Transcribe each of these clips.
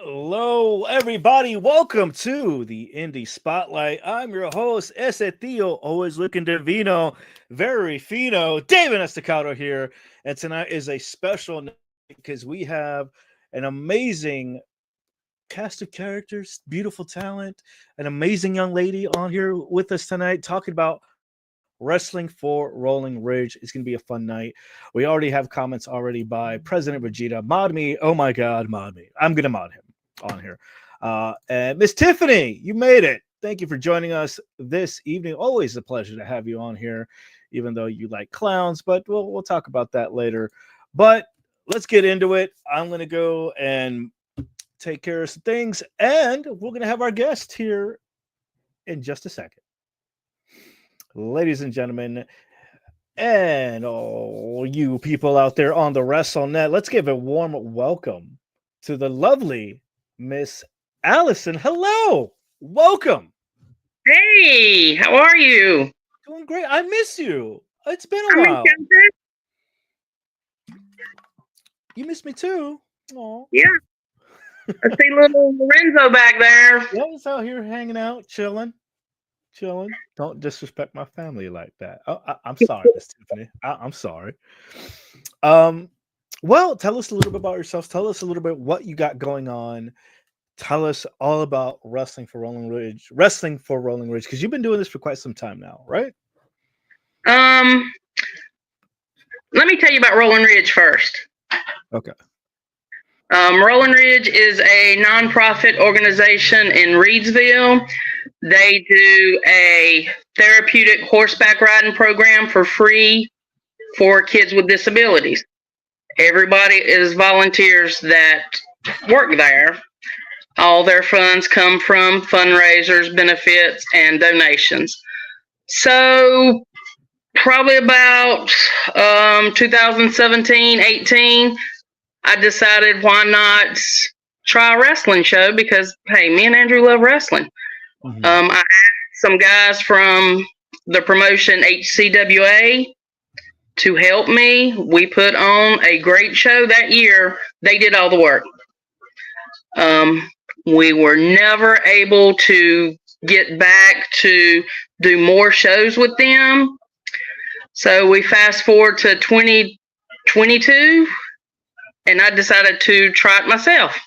Hello, everybody. Welcome to the Indy Spotlight. I'm your host, Estacado, always looking divino, very fino. David Estacado here. And tonight is a special night because we have an amazing cast of characters, beautiful talent, an amazing young lady on here with us tonight talking about wrestling for Rolling Ridge. It's going to be a fun night. We already have comments already by President Vegeta. Mod me. Oh my God, mod me. I'm going to mod him on here. And Miss Tiffany, you made it. Thank you for joining us this evening. Always a pleasure to have you on here, even though you like clowns, but we'll talk about that later. But let's get into it. I'm going to go and take care of some things, and we're going to have our guest here in just a second. Ladies and gentlemen, and all you people out there on the WrestleNet, let's give a warm welcome to the lovely Miss Allison. Hello, welcome. Hey, how are you? Doing great. I miss you. It's been I a mean, while. You miss me too. Oh, yeah, I see little Lorenzo back there. yeah, he's out here hanging out, chilling. Don't disrespect my family like that. Oh, I'm sorry, Miss Tiffany. I'm sorry. Um, well, tell us a little bit about yourself. Tell us a little bit what you got going on. Tell us all about wrestling for Rolling Ridge, because you've been doing this for quite some time now, right? Um, Let me tell you about Rolling Ridge first. Okay. Rolling Ridge is a nonprofit organization in Reedsville. They do a therapeutic horseback riding program for free for kids with disabilities. Everybody is volunteers that work there. All their funds come from fundraisers, benefits, and donations. So probably about 2017, 18, I decided why not try a wrestling show because, hey, me and Andrew love wrestling. Mhm. I asked some guys from the promotion HCWA to help me. We put on a great show that year. They did all the work. We were never able to get back to do more shows with them. So we fast forward to 2022, and I decided to try it myself.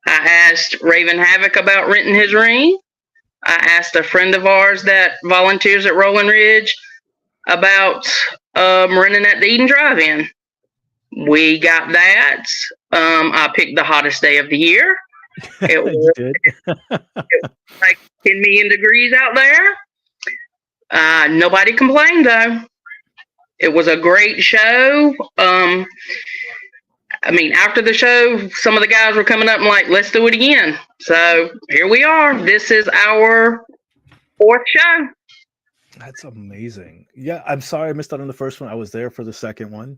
I asked Raven Havoc about renting his ring. I asked a friend of ours that volunteers at Rolling Ridge about renting at the Eden Drive-In. We got that. I picked the hottest day of the year. It You was did. like 10 million degrees out there. Nobody complained though. It was a great show. After the show, some of the guys were coming up and like, let's do it again. So here we are. This is our fourth show. That's amazing. Yeah, I'm sorry I missed out on the first one. I was there for the second one.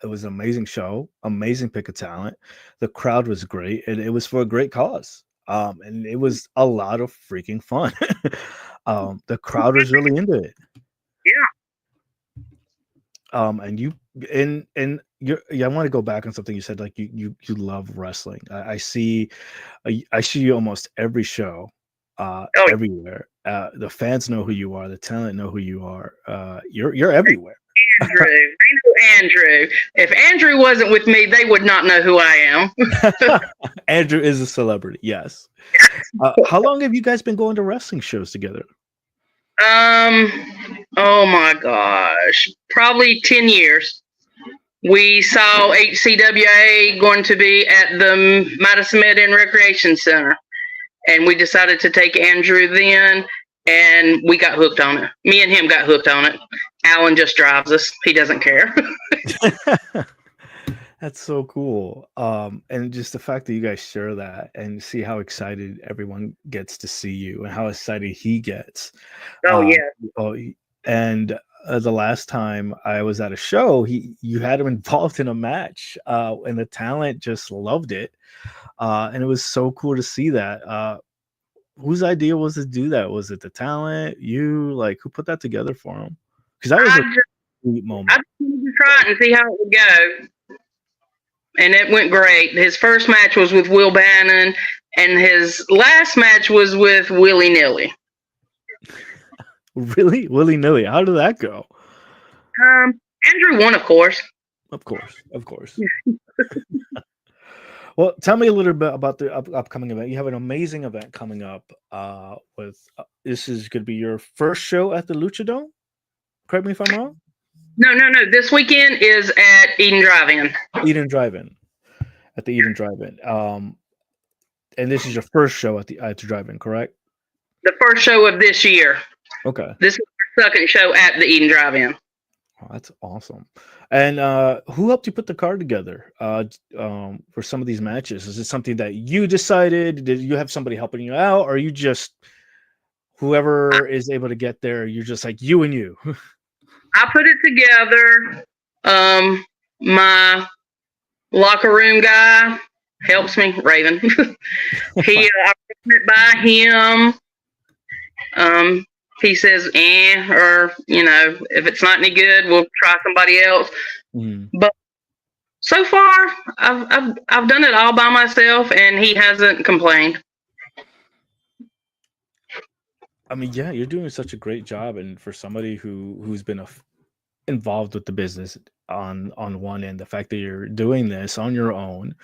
It was an amazing show, amazing pick of talent. The crowd was great, and it was for a great cause. And it was a lot of freaking fun. The crowd was really into it. Yeah. And you and you yeah, I want to go back on something you said. Like you love wrestling. I see, I see you almost every show, Oh, everywhere. The fans know who you are. The talent know who you are. You're everywhere. Andrew. They know Andrew. If Andrew wasn't with me, they would not know who I am. Andrew is a celebrity. Yes. How long have you guys been going to wrestling shows together? Oh my gosh, probably 10 years. We saw HCWA going to be at the Madison Med-End Recreation Center, and we decided to take Andrew then, and we got hooked on it. Me and him got hooked on it. Alan just drives us. He doesn't care. That's so cool. And just the fact that you guys share that and see how excited everyone gets to see you and how excited he gets. Oh, Um, yeah. oh, and the last time I was at a show, you had him involved in a match, and the talent just loved it. And it was so cool to see that. Whose idea was to do that? Was it the talent? You, like, who put that together for him? Because that was I a just, sweet I moment. just wanted to try it and see how it would go. and it went great. His first match was with Will Bannon, and his last match was with Willy Nilly. Really? Willy-nilly. How did that go? Andrew won, of course. Of course. Well, tell me a little bit about the upcoming event. You have an amazing event coming up. This is going to be your first show at the Luchadome. Correct me if I'm wrong. No. This weekend is at Eden Drive-In. Eden Drive-In. At the Eden Drive-In. And this is your first show at the Drive-In, correct? The first show of this year. Okay. This is the second show at the Eden Drive-In. Oh, that's awesome. And who helped you put the card together for some of these matches? Is it something that you decided? Did you have somebody helping you out, or you just whoever is able to get there? You're just like you and you. I put it together. My locker room guy helps me, Raven. I run it by him. He says, or if it's not any good, we'll try somebody else. But so far, I've done it all by myself, and he hasn't complained. I mean, yeah, you're doing such a great job, and for somebody who's been involved with the business on one end, the fact that you're doing this on your own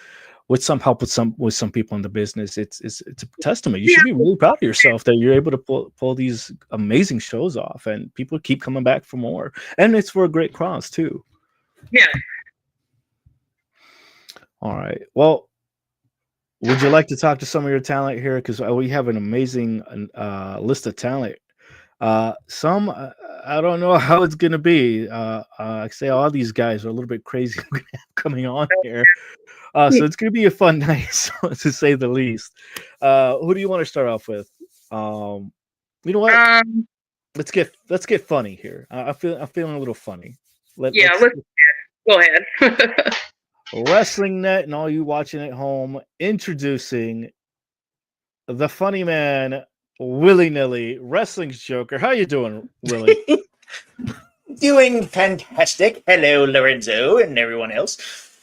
with some help with some people in the business, it's a testament. You should be really proud of yourself that you're able to pull these amazing shows off, and people keep coming back for more, and it's for a great cause too. Yeah. All right. Well, would you like to talk to some of your talent here? Because we have an amazing list of talent. Some I don't know how it's gonna be. I say all these guys are a little bit crazy coming on here. So it's going to be a fun night, to say the least. Who do you want to start off with? You know what? Let's get funny here. I'm feeling a little funny. Let's go ahead. Wrestling Net and all you watching at home, introducing the funny man, Willy Nilly, Wrestling's Joker. How you doing, Willy? Doing fantastic. Hello, Lorenzo, and everyone else.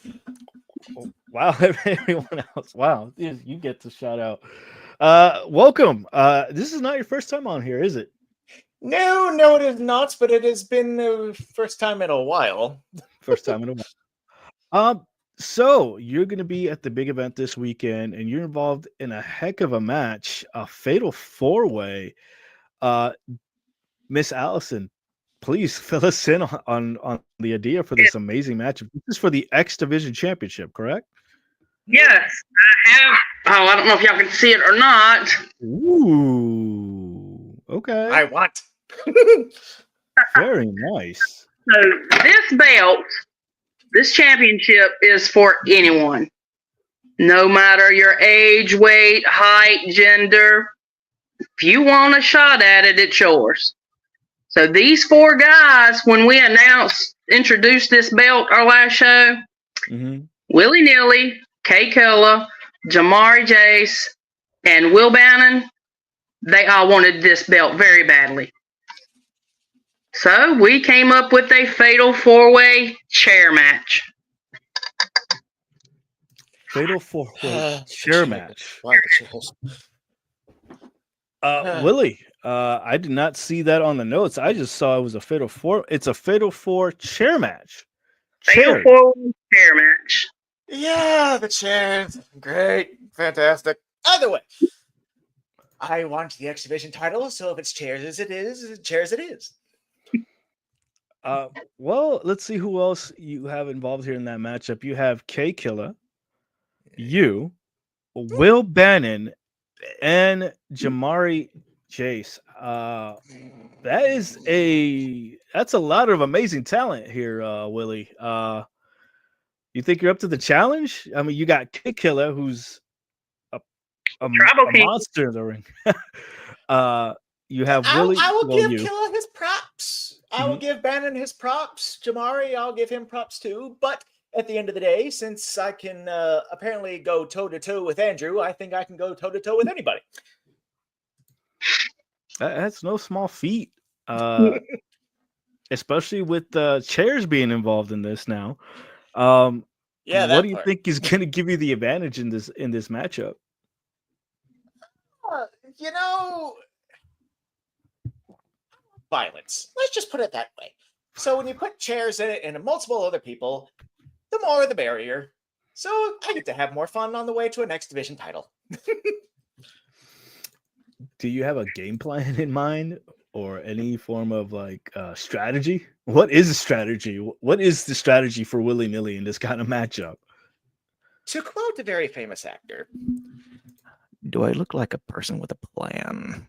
Wow, everyone else. Wow, you get to shout out. Welcome. This is not your first time on here, is it? No, it is not, but it has been the first time in a while. First time in a while. So you're going to be at the big event this weekend, and you're involved in a heck of a match, a fatal 4-way. Miss Allison, please fill us in on the idea for this amazing match. This is for the X Division Championship, correct? Yes, I have. Oh, I don't know if y'all can see it or not. Ooh, okay. I want. Very nice. So this belt, this championship is for anyone. No matter your age, weight, height, gender. If you want a shot at it, it's yours. So these 4 guys, when we introduced this belt our last show, Willy Nilly, Kay Killa, Jamari Jace, and Will Bannon, they all wanted this belt very badly. So we came up with a fatal 4-way chair match. Fatal 4-way chair match. Willy, I did not see that on the notes. I just saw it was a fatal 4. It's a fatal 4 chair match. Fatal 4-way chair match. Yeah, the chairs. Great. Fantastic. Either way, I want the X Division title, so if it's chairs it is, chairs it is. Well, let's see who else you have involved here in that matchup. You have Kay Killa, you, Will Bannon, and Jamari Jace. That's a lot of amazing talent here, Willy. You think you're up to the challenge? I mean, you got Kay Killa, who's a monster in the ring. You have Willy. I will give Killa his props. I will give Bannon his props. Jamari, I'll give him props too. But at the end of the day, since I can apparently go toe-to-toe with Andrew, I think I can go toe-to-toe with anybody. That's no small feat. Especially with chairs being involved in this now. Yeah, What that do you part. think is going to give you the advantage in this matchup? Uh, you know, violence. Let's just put it that way. So when you put chairs in it and multiple other people, the more the barrier. So I get to have more fun on the way to a next division title. Do you have a game plan in mind or any form of like strategy? What is a strategy? What is the strategy for willy nilly in this kind of matchup? To quote a very famous actor, do I look like a person with a plan?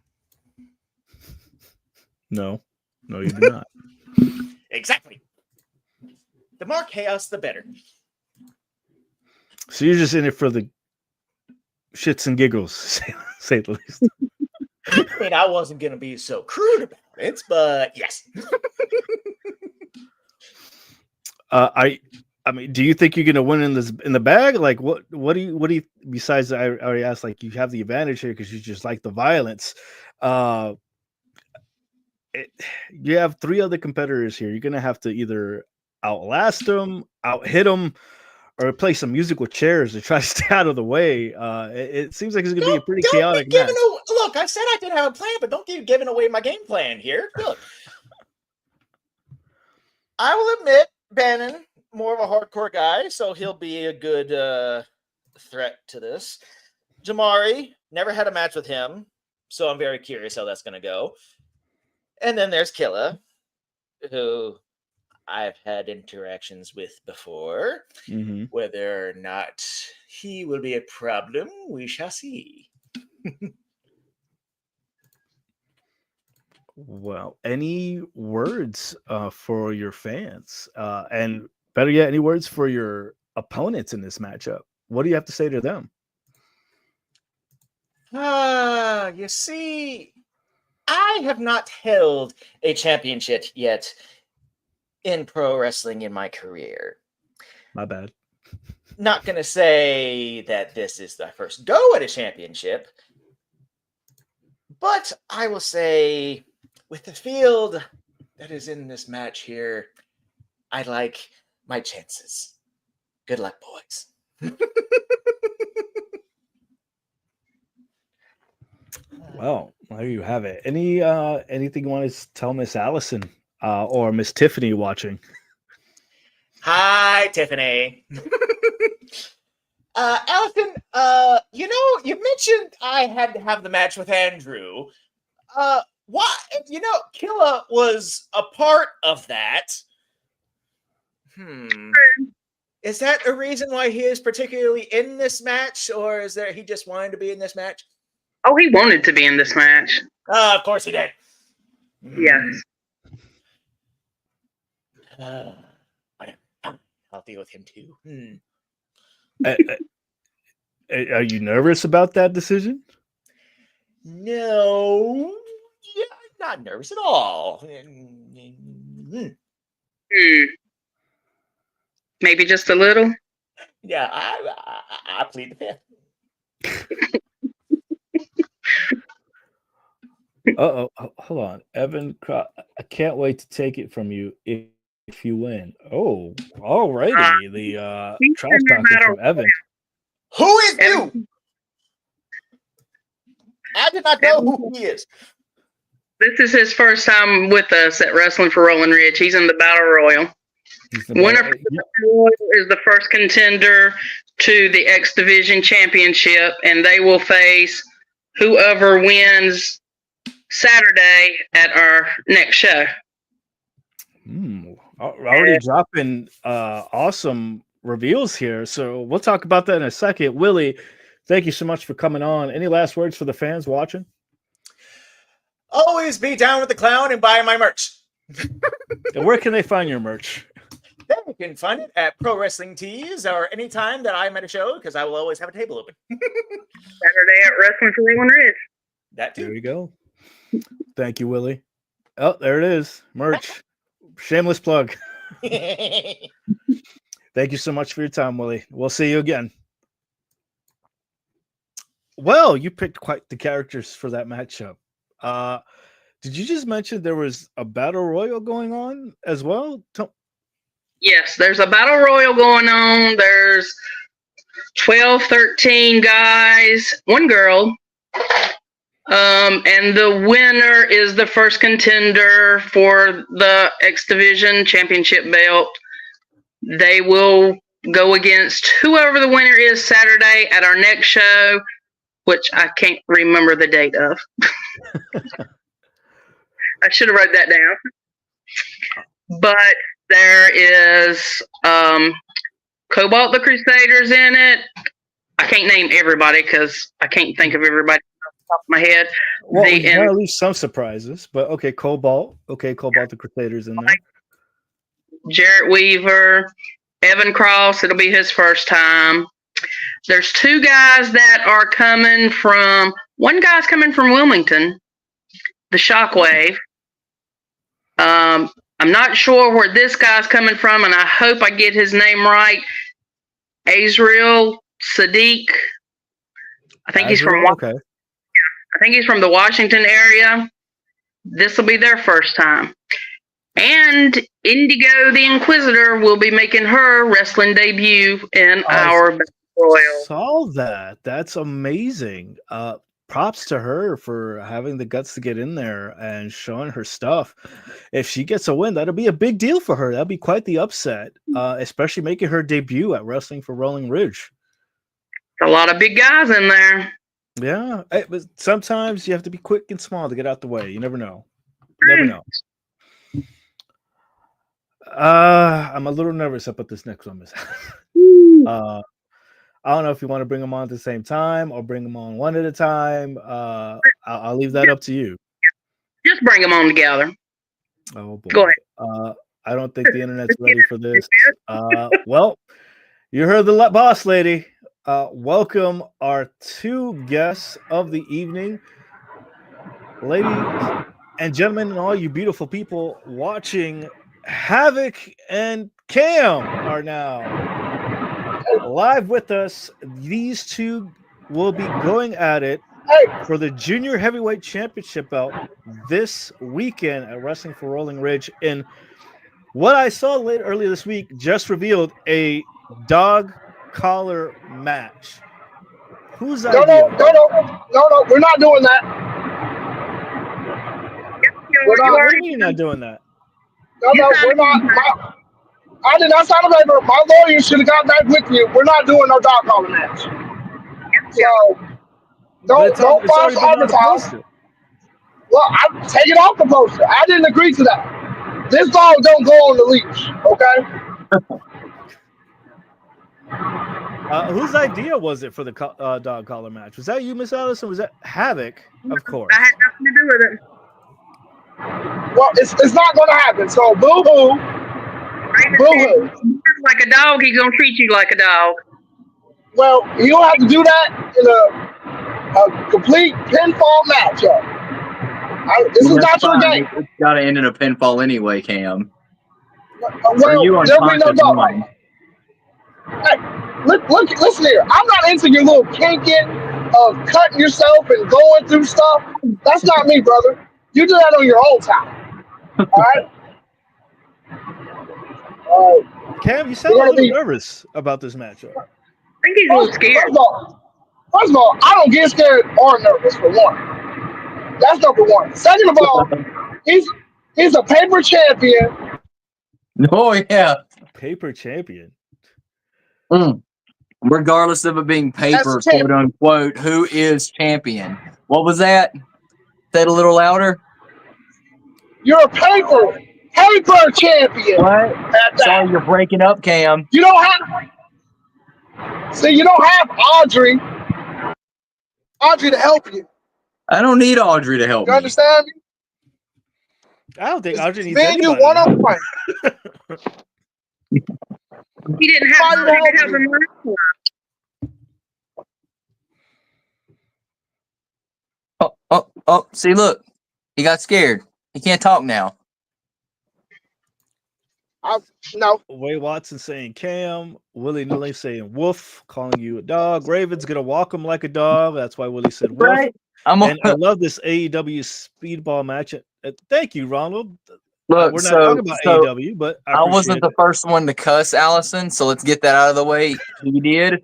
No, you do not. Exactly. The more chaos, the better. So you're just in it for the shits and giggles, say the least. I mean, I wasn't going to be so crude about it, but yes. I mean, do you think you're gonna win in the bag? Like, what do you? Besides, I already asked. Like, you have the advantage here because you just like the violence. You have 3 other competitors here. You're gonna have to either outlast them, out hit them, or play some musical chairs to try to stay out of the way. It seems like it's gonna be a pretty chaotic match. Look, I said I didn't have a plan, but don't keep giving away my game plan here. Look, I will admit, Bannon, more of a hardcore guy, so he'll be a good threat to this. Jamari, never had a match with him, so I'm very curious how that's going to go. And then there's Killa, who I've had interactions with before. Mm-hmm. Whether or not he will be a problem, we shall see. Well, any words for your fans, and better yet, any words for your opponents in this matchup? What do you have to say to them? You see, I have not held a championship yet in pro wrestling in my career. My bad. Not going to say that this is the first go at a championship, but I will say, with the field that is in this match here, I like my chances. Good luck, boys. Well, there you have it. Anything you want to tell Miss Allison or Miss Tiffany watching? Hi, Tiffany. Allison, you mentioned I had to have the match with Andrew. Why? Killa was a part of that. Is that a reason why he is particularly in this match, or is there he just wanted to be in this match? Oh, he wanted to be in this match. Of course he did. Yes. I'll deal with him too. Are you nervous about that decision? No, I'm not nervous at all. Maybe just a little. Yeah, I plead the fifth. Uh-oh, hold on. Evan, I can't wait to take it from you if you win. Oh, alrighty. The trash talking from Evan. Who is you? I did not know who he is. This is his first time with us at Wrestling for Rolling Ridge. He's in the Battle Royal. Winner of the Battle Royal is the first contender to the X Division Championship, and they will face whoever wins Saturday at our next show. Already dropping awesome reveals here. So we'll talk about that in a second. Willie, thank you so much for coming on. Any last words for the fans watching? Always be down with the clown and buy my merch. And where can they find your merch? They can find it at Pro Wrestling Tees or anytime that I'm at a show, because I will always have a table open. Saturday at Wrestling for Rolling Ridge. That too. There you go. Thank you, Willie. Oh, there it is. Merch. Shameless plug. Thank you so much for your time, Willie. We'll see you again. Well, you picked quite the characters for that matchup. Did you just mention there was a battle royal going on as well? Yes, there's a battle royal going on. There's 12, 13 guys, one girl. And the winner is the first contender for the X Division championship belt. They will go against whoever the winner is Saturday at our next show, which I can't remember the date of. I should have wrote that down. But there is Cobalt the Crusaders in it. I can't name everybody because I can't think of everybody off the top of my head. Well, we got at least some surprises, but okay, Cobalt. Okay, Cobalt the Crusaders in there. Jarrett Weaver, Evan Cross, it'll be his first time. There's two guys that are coming from, one guy's coming from Wilmington, the Shockwave. I'm not sure where this guy's coming from, and I hope I get his name right. Azrael Sadiq. I think he's from okay. I think he's from the Washington area. This will be their first time. And Indigo the Inquisitor will be making her wrestling debut in our Battle Royal. Saw that. That's amazing. Props to her for having the guts to get in there and showing her stuff. If she gets a win, that'll be a big deal for her. That'll be quite the upset, especially making her debut at Wrestling for Rolling Ridge. A lot of big guys in there. Yeah, but sometimes you have to be quick and small to get out the way. You never know. You never know. I'm a little nervous about this next one, Miss. I don't know if you want to bring them on at the same time or bring them on one at a time. I'll leave that up to you. Just bring them on together. Oh boy. Go ahead. I don't think the internet's ready for this. Well, you heard the boss lady. Welcome our two guests of the evening. Ladies and gentlemen, and all you beautiful people watching, Havoc and Cam are now live with us. These two will be going at it for the Junior Heavyweight Championship belt this weekend at Wrestling for Rolling Ridge. And what I saw earlier this week just revealed a dog collar match. Who's idea? No, we're not doing that. Why are you not doing that? No, we're not. I did not sign a paper. My lawyer should have got back with you. We're not doing no dog collar match. So don't false advertise. Well, I take it off the poster. I didn't agree to that. This dog don't go on the leash, okay? Whose idea was it for the dog collar match? Was that you, Miss Allison? Was that Havoc? Of course. I had nothing to do with it. Well, it's not going to happen. So boo-hoo. Boo-hoo. Like a dog, he's going to treat you like a dog. Well, you don't have to do that in a complete pinfall matchup. This is not your game. It's got to end in a pinfall anyway, Cam. Well, there'll be no dog. Hey, listen here. I'm not into your little kinking of cutting yourself and going through stuff. That's not me, brother. You do that on your own time. All right? Cam, you sound a little nervous about this matchup. I think he's a little scared. First of all, I don't get scared or nervous, for one. That's number one. Second of all, he's a paper champion. Oh, yeah. Paper champion. Regardless of it being paper, quote unquote, who is champion? What was that? Say it a little louder. You're a paper champion. What? Sorry, you're breaking up, Cam. You don't have. See, you don't have Audrey to help you. I don't need Audrey to help you understand me? I don't think Audrey needs anybody. You one-on-one. He didn't have to help him. Oh, see, look. He got scared. He can't talk now. No. Way Watson saying Cam, Willie Nilly saying woof, calling you a dog. Raven's gonna walk him like a dog. That's why Willie said woof. Right. And I love this AEW speedball match. Thank you, Ronald. Look, We're not talking about AEW, but I wasn't the first one to cuss Allison, so let's get that out of the way. He did.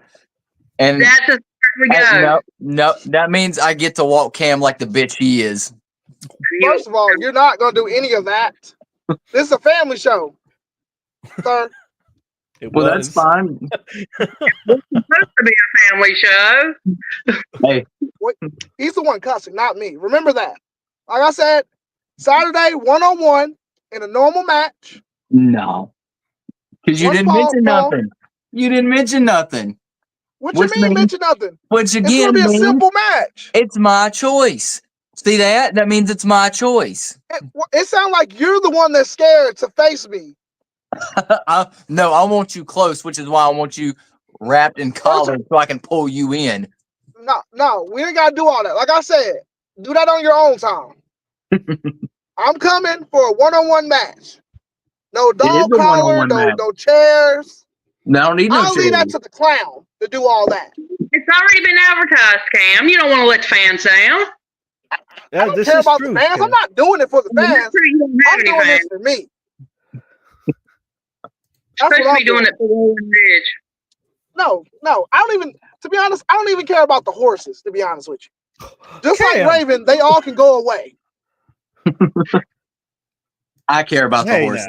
And That's as we go. No, that means I get to walk Cam like the bitch he is. First of all, you're not going to do any of that. This is a family show, sir. Well, that's fine. It's supposed to be a family show. Hey, he's the one cussing, not me. Remember that. Like I said, Saturday 1-on-1 in a normal match. No, because you didn't mention nothing. You didn't mention nothing. What you mean mention nothing? Which again, it's gonna be a simple match. It's my choice. See that? That means it's my choice. It sounds like you're the one that's scared to face me. No, I want you close, which is why I want you wrapped in collar so I can pull you in. No, we ain't gotta do all that. Like I said, do that on your own time. I'm coming for a 1-on-1 match. No dog collar, no chairs. No, I don't need no I'll leave that to the clown to do all that. It's already been advertised, Cam. You don't want to let the fans down. I don't care about the fans. Cam. I'm not doing it for the fans. I'm doing this for me. That's supposed to be doing it for Rowan Ridge. No. I don't even, to be honest, I don't even care about the horses, to be honest with you. Just like Raven, they all can go away. I care about the horses.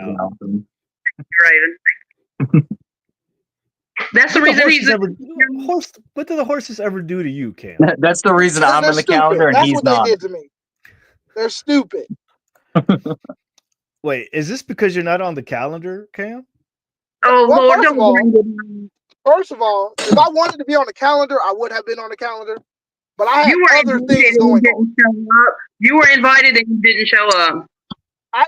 Raven. That's the reason he's what do the horses ever do to you, Cam? That's the reason I'm in the calendar and he's not. That's what they did to me. They're stupid. Wait, is this because you're not on the calendar, Cam? Oh, well, Lord, first of all, if I wanted to be on the calendar, I would have been on the calendar. But I had other things going on. You were invited and you didn't show up.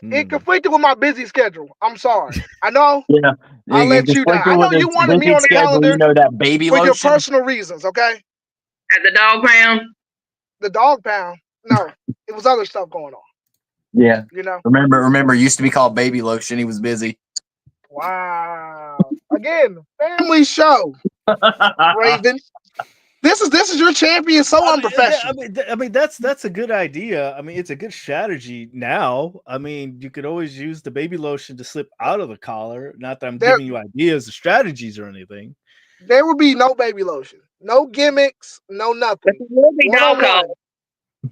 It conflicted with my busy schedule. I'm sorry. I know. Yeah. I'll let you down. I know you wanted me on the calendar. You know that baby for lotion? Your personal reasons, okay? At the dog pound? The dog pound? No. It was other stuff going on. Yeah. You know? Remember, it used to be called baby lotion. He was busy. Wow. Again, family show. Raven. This is your champion. So unprofessional. I mean, that's a good idea. I mean, it's a good strategy now. I mean, you could always use the baby lotion to slip out of the collar. Not that I'm giving you ideas or strategies or anything. There will be no baby lotion, no gimmicks, no nothing. One-on-one.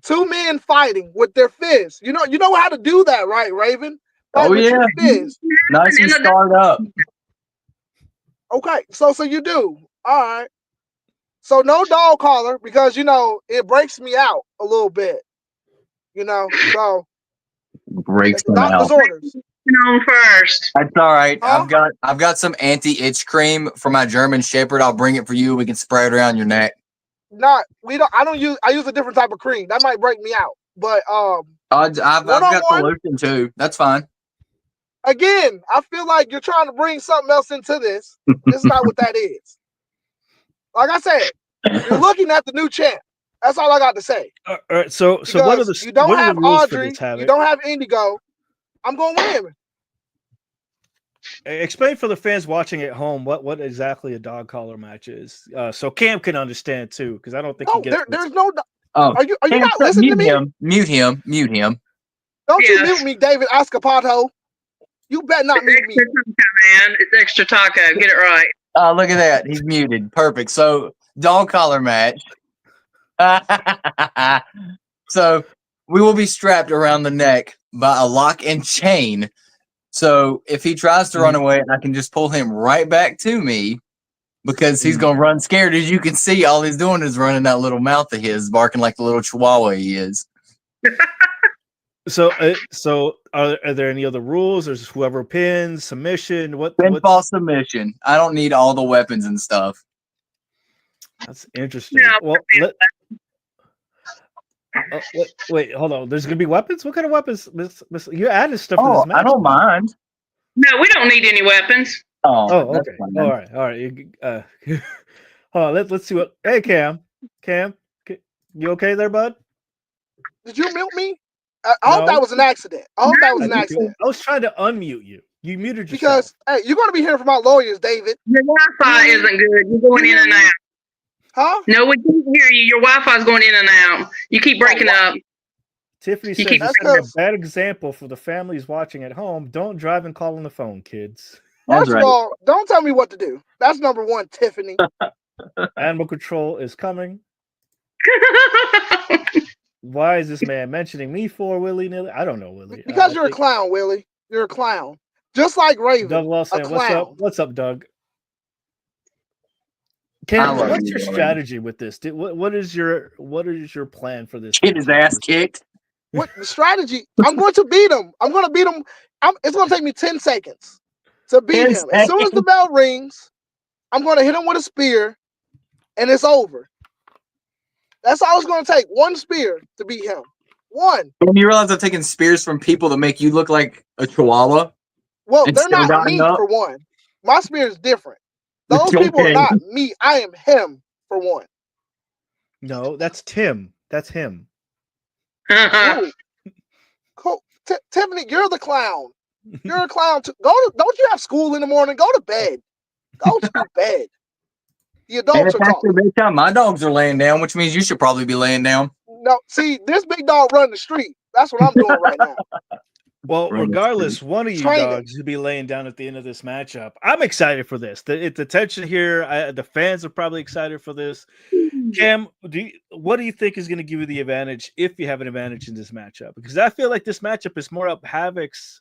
Two men fighting with their fists. You know how to do that, right, Raven? Fight with your fists. Nice and start up. Okay, so you do. All right. So no dog collar because it breaks me out a little bit. So breaks me out. Doctor's orders. On first. That's all right. Huh? I've got some anti-itch cream for my German Shepherd. I'll bring it for you. We can spray it around your neck. I use a different type of cream. That might break me out. But I've got the lotion too. That's fine. Again, I feel like you're trying to bring something else into this. This is not what that is. Like I said, you're looking at the new champ. That's all I got to say. All right, so what are the you don't have Audrey, you don't have Indigo. I'm going with him. Explain for the fans watching at home what exactly a dog collar match is, so Cam can understand too, because I don't think he gets. There's no. Are you not listening to me? Mute him. Don't you mute me, David Estacado. You better not mute me. Man, it's extra taco. Get it right. Oh, look at that. He's muted. Perfect. So, dog collar match. So, we will be strapped around the neck by a lock and chain. So, if he tries to run away, I can just pull him right back to me because he's going to run scared. As you can see, all he's doing is running that little mouth of his, barking like the little chihuahua he is. So are there any other rules? There's whoever pins, submission, pinfall submission. I don't need all the weapons and stuff. That's interesting. Yeah, well, wait, hold on. There's gonna be weapons. What kind of weapons? You added stuff to this match. I don't mind. No, we don't need any weapons. Oh, okay. All right. Hold on. Let's see what. Hey, Cam, you okay there, bud? Did you mute me? I hope that was an accident. I was trying to unmute you. You muted yourself. Because, hey, you're going to be hearing from my lawyers, David. Your Wi-Fi isn't good. You're going in and out. Huh? No, we can't hear you. Your Wi-Fi is going in and out. You keep breaking up. Tiffany You says keep it's That's going to be a 'cause- bad example for the families watching at home. Don't drive and call on the phone, kids. That's First right. of all, don't tell me what to do. That's number one, Tiffany. Animal control is coming. Why is this man mentioning me for willy-nilly? I don't know, Willie. Because you're a clown, Willie. You're a clown. Just like Raven. Doug Lawson, a what's up? clown. What's up, Doug? I Cam, love what's you, your Willie. strategy with this? What is your plan for this? Get his matchup? ass kicked. What the strategy? I'm going to beat him. I'm going to beat him. It's going to take me 10 seconds to beat 10 him. As soon as the bell rings, I'm going to hit him with a spear, and it's over. That's all it's going to take. One spear to beat him. One. And you realize I'm taking spears from people that make you look like a chihuahua? Well, And they're still not gotten me up? for one. My spear is different. Those Okay. people are not me. I am him for one. No, that's Tim. That's him. Uh-uh. Ooh. Cool. Tiffany, you're the clown. You're a clown too. Don't you have school in the morning? Go to bed. Go to bed. The And adults it's are after talking. bedtime. My dogs are laying down, which means you should probably be laying down. No, see, this big dog run the street. That's what I'm doing right now. Well, Run the regardless, one of you Training. dogs will be laying down at the end of this matchup. I'm excited for this. The tension here. The fans are probably excited for this. Cam, what do you think is going to give you the advantage if you have an advantage in this matchup? Because I feel like this matchup is more up Havoc's,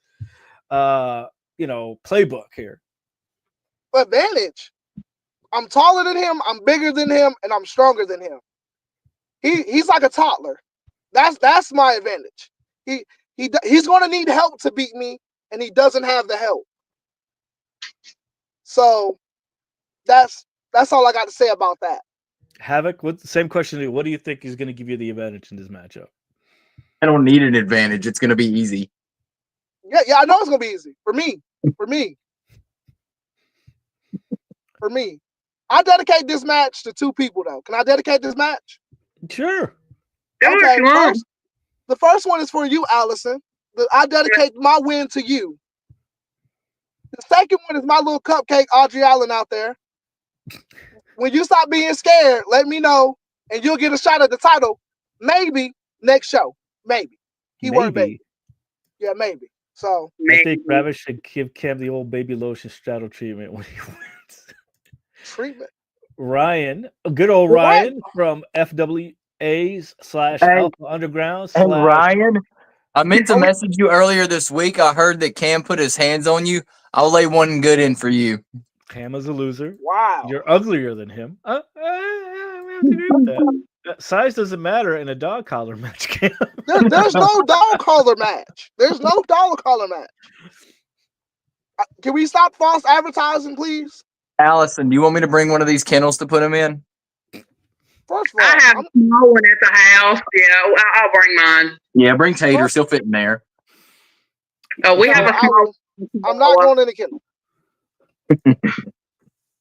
playbook here. Advantage. I'm taller than him. I'm bigger than him, and I'm stronger than him. He's like a toddler. That's my advantage. He's going to need help to beat me, and he doesn't have the help. So that's all I got to say about that. Havoc, same question to you. What do you think is going to give you the advantage in this matchup? I don't need an advantage. It's going to be easy. Yeah, I know it's going to be easy for me. I dedicate this match to two people, though. Can I dedicate this match? Sure. Okay, the first one is for you, Allison. I dedicate my win to you. The second one is my little cupcake, Audrey Allen, out there. When you stop being scared, let me know, and you'll get a shot at the title. Maybe next show. Maybe. Keyword baby. Yeah, maybe. So I think Ravish should give Cam the old baby lotion straddle treatment when he wins. Treatment. Ryan, good old Ryan from FWA's / Alpha Underground. And Ryan, I meant to message you earlier this week. I heard that Cam put his hands on you. I'll lay one good in for you. Cam is a loser. Wow. You're uglier than him. I have to agree with that. Size doesn't matter in a dog collar match, Cam. There's no dog collar match. There's no dog collar match. Can we stop false advertising, please? Allison, do you want me to bring one of these kennels to put him in? First of all, I have a small one at the house. Yeah, I'll bring mine. Yeah, bring Tater. She'll fit in there. Oh, we have a small. I'm not going in the kennel.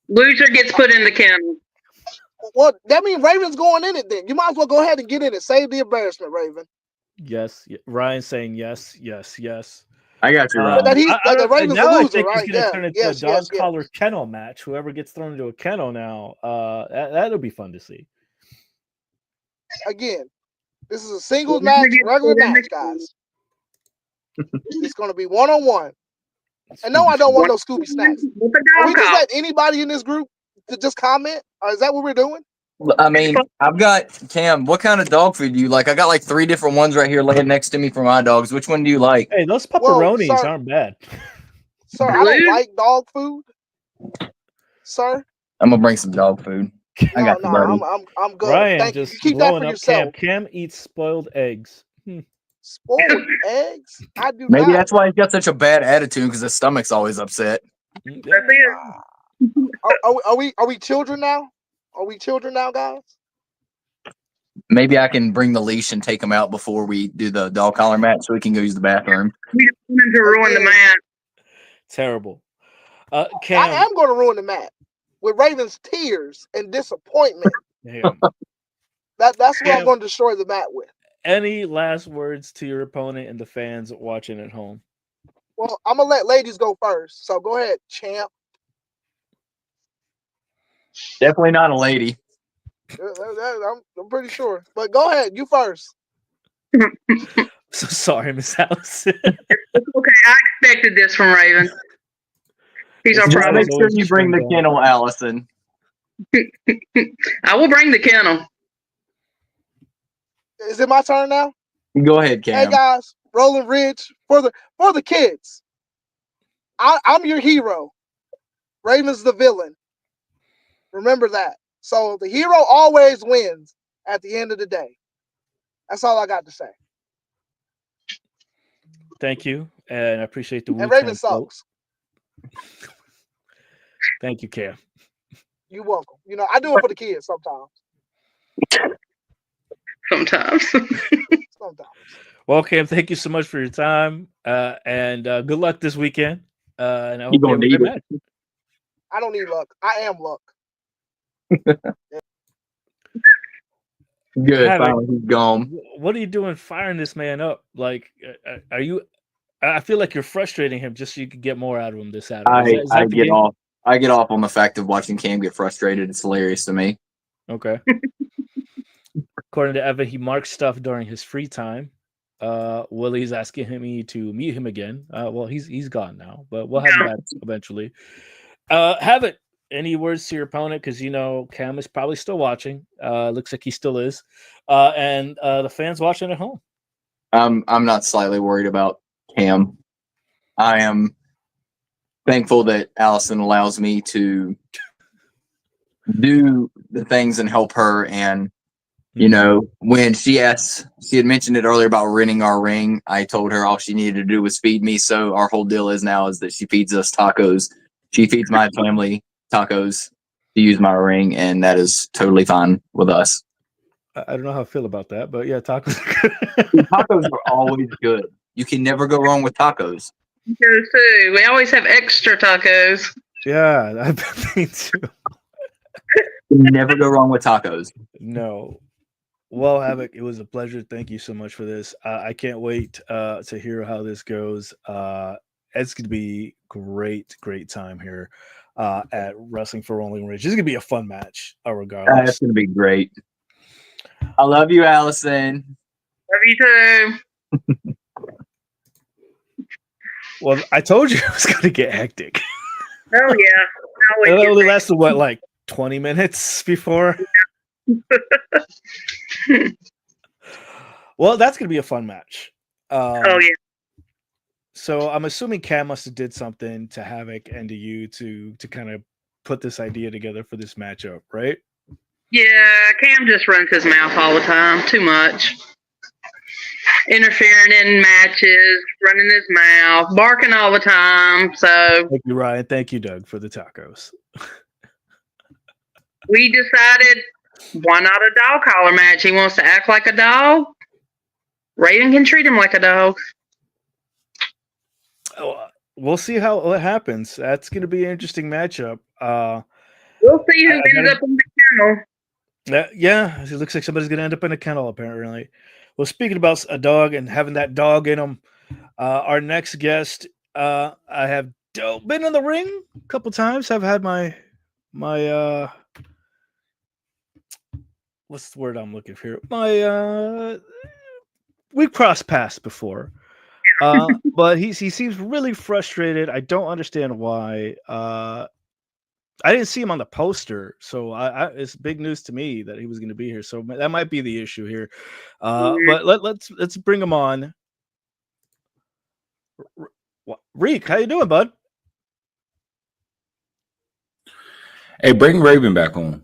Loser gets put in the kennel. Well, that means Raven's going in it then. You might as well go ahead and get in it. Save the embarrassment, Raven. Yes. Ryan saying yes. I got you, Ryan. The Raven's now a I loser, think right? It's going to turn into a dog yes. collar kennel match. Whoever gets thrown into a kennel now, that'll be fun to see. Again, this is a singles match, regular match, guys. It's going to be one-on-one. And no, I don't want no Scooby snacks. Are we just let anybody in this group to just comment? Or is that what we're doing? I mean, I've got Cam. What kind of dog food do you like? I got like 3 different ones right here laying next to me for my dogs. Which one do you like? Hey, those pepperonis aren't bad. Sir, I don't like dog food. Sir, I'm gonna bring some dog food. I got I'm good. Ryan Thank just you. Keep that for up yourself. Cam eats spoiled eggs. Spoiled eggs? I do Maybe not. that's why he's got such a bad attitude because his stomach's always upset. Are we children now? Are we children now, guys? Maybe I can bring the leash and take him out before we do the dog collar match so he can go use the bathroom. We don't want him to ruin the match. Terrible. Cam, I am going to ruin the match with Raven's tears and disappointment. That's what I'm going to destroy the match with. Any last words to your opponent and the fans watching at home? Well, I'm going to let ladies go first. So go ahead, champ. Definitely not a lady. I'm pretty sure. But go ahead. You first. So sorry, Miss Allison. Okay, I expected this from Raven. He's our It's Just problem. make sure you bring the kennel, Allison. I will bring the kennel. Is it my turn now? Go ahead, Cam. Hey guys, Rolling Ridge for the kids. I'm your hero. Raven's the villain. Remember that. So the hero always wins at the end of the day. That's all I got to say. Thank you, and I appreciate the And Raven sucks. Thank you, Cam. You're welcome. You know, I do it for the kids sometimes. Sometimes. Sometimes. Well, Cam, thank you so much for your time, and good luck this weekend. And I hope you gonna have a need great it. match. I don't need luck. I am luck. Good. Havoc, Finally, he's gone. what are you doing firing this man up? Like, are you? I feel like you're frustrating him just so you can get more out of him this Saturday. Is I the get game? off. I get off on the fact of watching Cam get frustrated. It's hilarious to me. Okay. According to Evan, he marks stuff during his free time. Willie's asking me to meet him again. Well, he's gone now, but we'll have him back eventually. Havoc, any words to your opponent? Because you know Cam is probably still watching. Looks like he still is. And the fans watching at home. I'm not slightly worried about Cam. I am thankful that Allison allows me to do the things and help her. And you know, when she had mentioned it earlier about renting our ring, I told her all she needed to do was feed me. So our whole deal is that she feeds us tacos. She feeds my family tacos to use my ring, and that is totally fine with us. I don't know how I feel about that, but yeah, tacos. Tacos are always good. You can never go wrong with tacos. Tacos too. We always have extra tacos. Yeah, I mean too. You never go wrong with tacos. No. Well, Havoc, it was a pleasure. Thank you so much for this. I can't wait to hear how this goes. It's going to be great time here at Wrestling for Rolling Ridge. This is going to be a fun match, regardless. It's going to be great. I love you, Allison. Love you too. Well, I told you it was going to get hectic. Oh yeah. It only lasted what, like 20 minutes before. Well, that's going to be a fun match. Oh yeah. So I'm assuming Cam must have did something to Havoc and to you to kind of put this idea together for this matchup, right? Yeah, Cam just runs his mouth all the time. Too much. Interfering in matches, running his mouth, barking all the time. So Thank you, Ryan. Thank you, Doug, for the tacos. we decided, why not a dog collar match? He wants to act like a dog. Raven can treat him like a dog. Oh, we'll see what happens. That's going to be an interesting matchup. We'll see who ends up in the kennel. Yeah, it looks like somebody's going to end up in a kennel, apparently. Well, speaking about a dog and having that dog in them, our next guest, I have been in the ring a couple times. I've had my what's the word I'm looking for here? We've crossed paths before. But he seems really frustrated. I don't understand why. I didn't see him on the poster, so it's big news to me that he was going to be here. So that might be the issue here. But let's bring him on. Reek, how you doing, bud? Hey, bring Raven back on.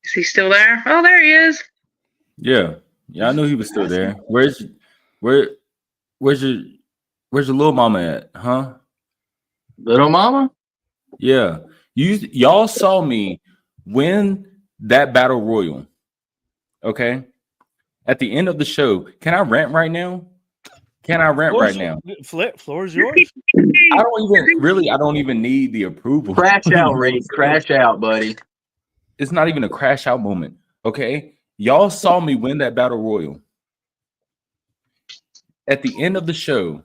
Is he still there? Oh, there he is. Yeah, I knew he was still there. Where's your little mama at, huh? Little mama? Yeah, y'all saw me win that battle royal. Okay, at the end of the show, can I rant right now? Floor is yours. I don't even need the approval. Crash out, Ray. Crash out, buddy. It's not even a crash out moment. Okay, y'all saw me win that battle royal. At the end of the show,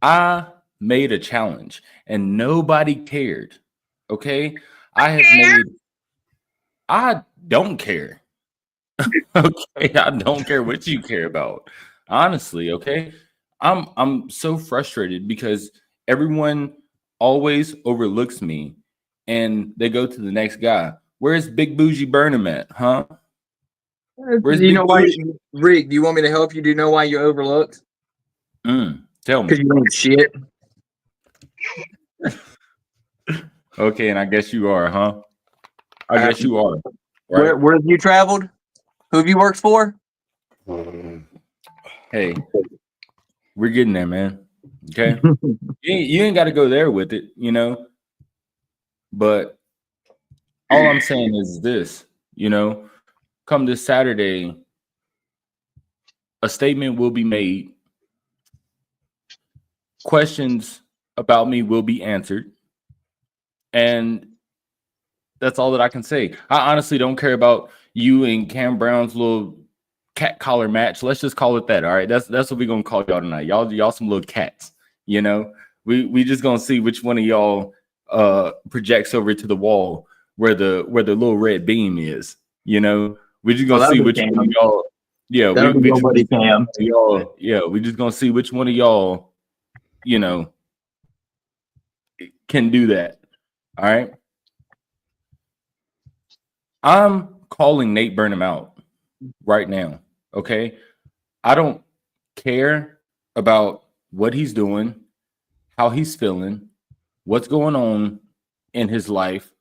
I made a challenge and nobody cared. Okay, I I don't care. Okay, I don't care what you care about. Honestly, okay? I'm so frustrated because everyone always overlooks me and they go to the next guy. Where's Big Bougie Burnham at, huh? Where's Do you Big know why, Bougie? Rick? Do you want me to help you? Do you know why you're overlooked? Tell me. Because you ain't shit. Okay, and I guess you are, huh? I guess you are. Right? Where have you traveled? Who have you worked for? Hey, we're getting there, man. Okay. You ain't got to go there with it, you know. But all I'm saying is this, you know, come this Saturday, a statement will be made. Questions about me will be answered. And that's all that I can say. I honestly don't care about you and Cam Brown's little cat collar match. Let's just call it that. All right. That's what we're gonna call y'all tonight. Y'all some little cats, you know. We just gonna see which one of y'all projects over to the wall where the little red beam is, you know. We're just gonna see which one of y'all. Yeah, we just gonna see which one of y'all, you know, can do that. All right. I'm calling Nate Burnham out right now. Okay. I don't care about what he's doing, how he's feeling, what's going on in his life.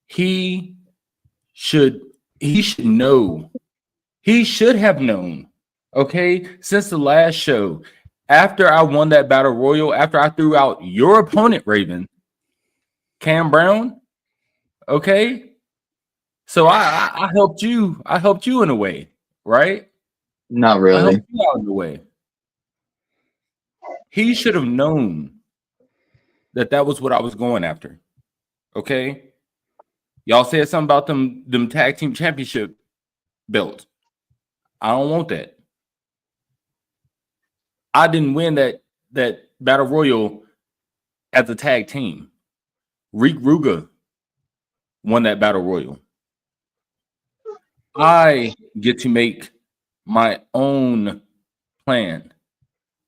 He should know. He should have known. Okay. Since the last show, after I won that battle royal, after I threw out your opponent, Raven, Cam Brown. Okay. So I helped you. I helped you in a way, right? Not really. I helped you out in a way. He should have known that was what I was going after. Okay, y'all said something about them tag team championship belts. I don't want that. I didn't win that battle royal as a tag team. Reek Ruga won that battle royal. I get to make my own plan.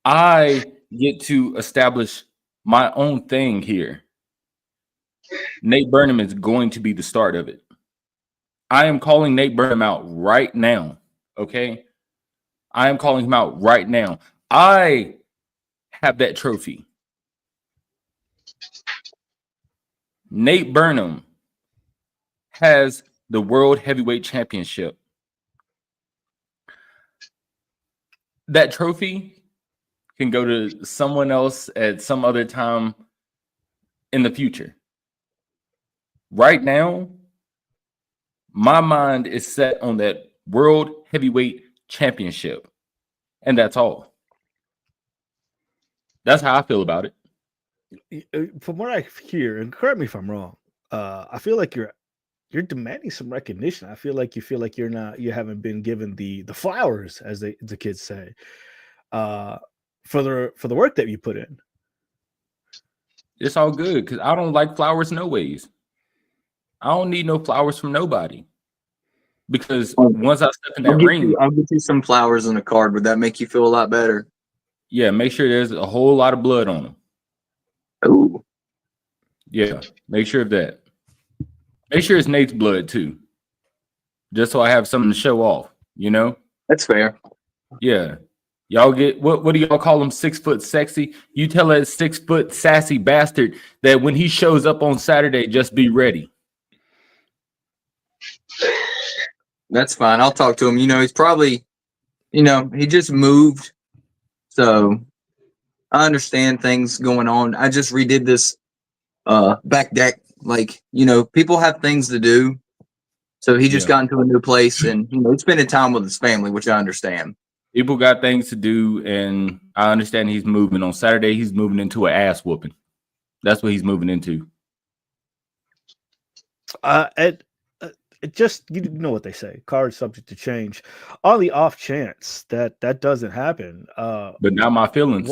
I get to establish my own thing here. Nate Burnham is going to be the start of it. I am calling Nate Burnham out right now. Okay. I am calling him out right now. I have that trophy. Nate Burnham has the World Heavyweight Championship. That trophy can go to someone else at some other time in the future. Right now, my mind is set on that World Heavyweight Championship. And that's all. That's how I feel about it. From what I hear, and correct me if I'm wrong, I feel like you're demanding some recognition. I feel like you haven't been given the flowers, as the kids say, for the work that you put in. It's all good because I don't like flowers no ways. I don't need no flowers from nobody. Because once I step in that ring, I'll get you some flowers on a card. Would that make you feel a lot better? Yeah, make sure there's a whole lot of blood on them. Ooh. Yeah, make sure of that. Make sure it's Nate's blood too. Just so I have something to show off, you know? That's fair. Yeah. Y'all get what do y'all call him? 6 foot sexy? You tell that 6 foot sassy bastard that when he shows up on Saturday, just be ready. That's fine. I'll talk to him. You know, he's probably, he just moved. So I understand things going on. I just redid this back deck. Like, people have things to do. So he just got into a new place and, he's spending time with his family, which I understand. People got things to do, and I understand he's moving. On Saturday, he's moving into an ass whooping. That's what he's moving into. It just, you know what they say, cards subject to change. On the off chance that doesn't happen, but not my feelings.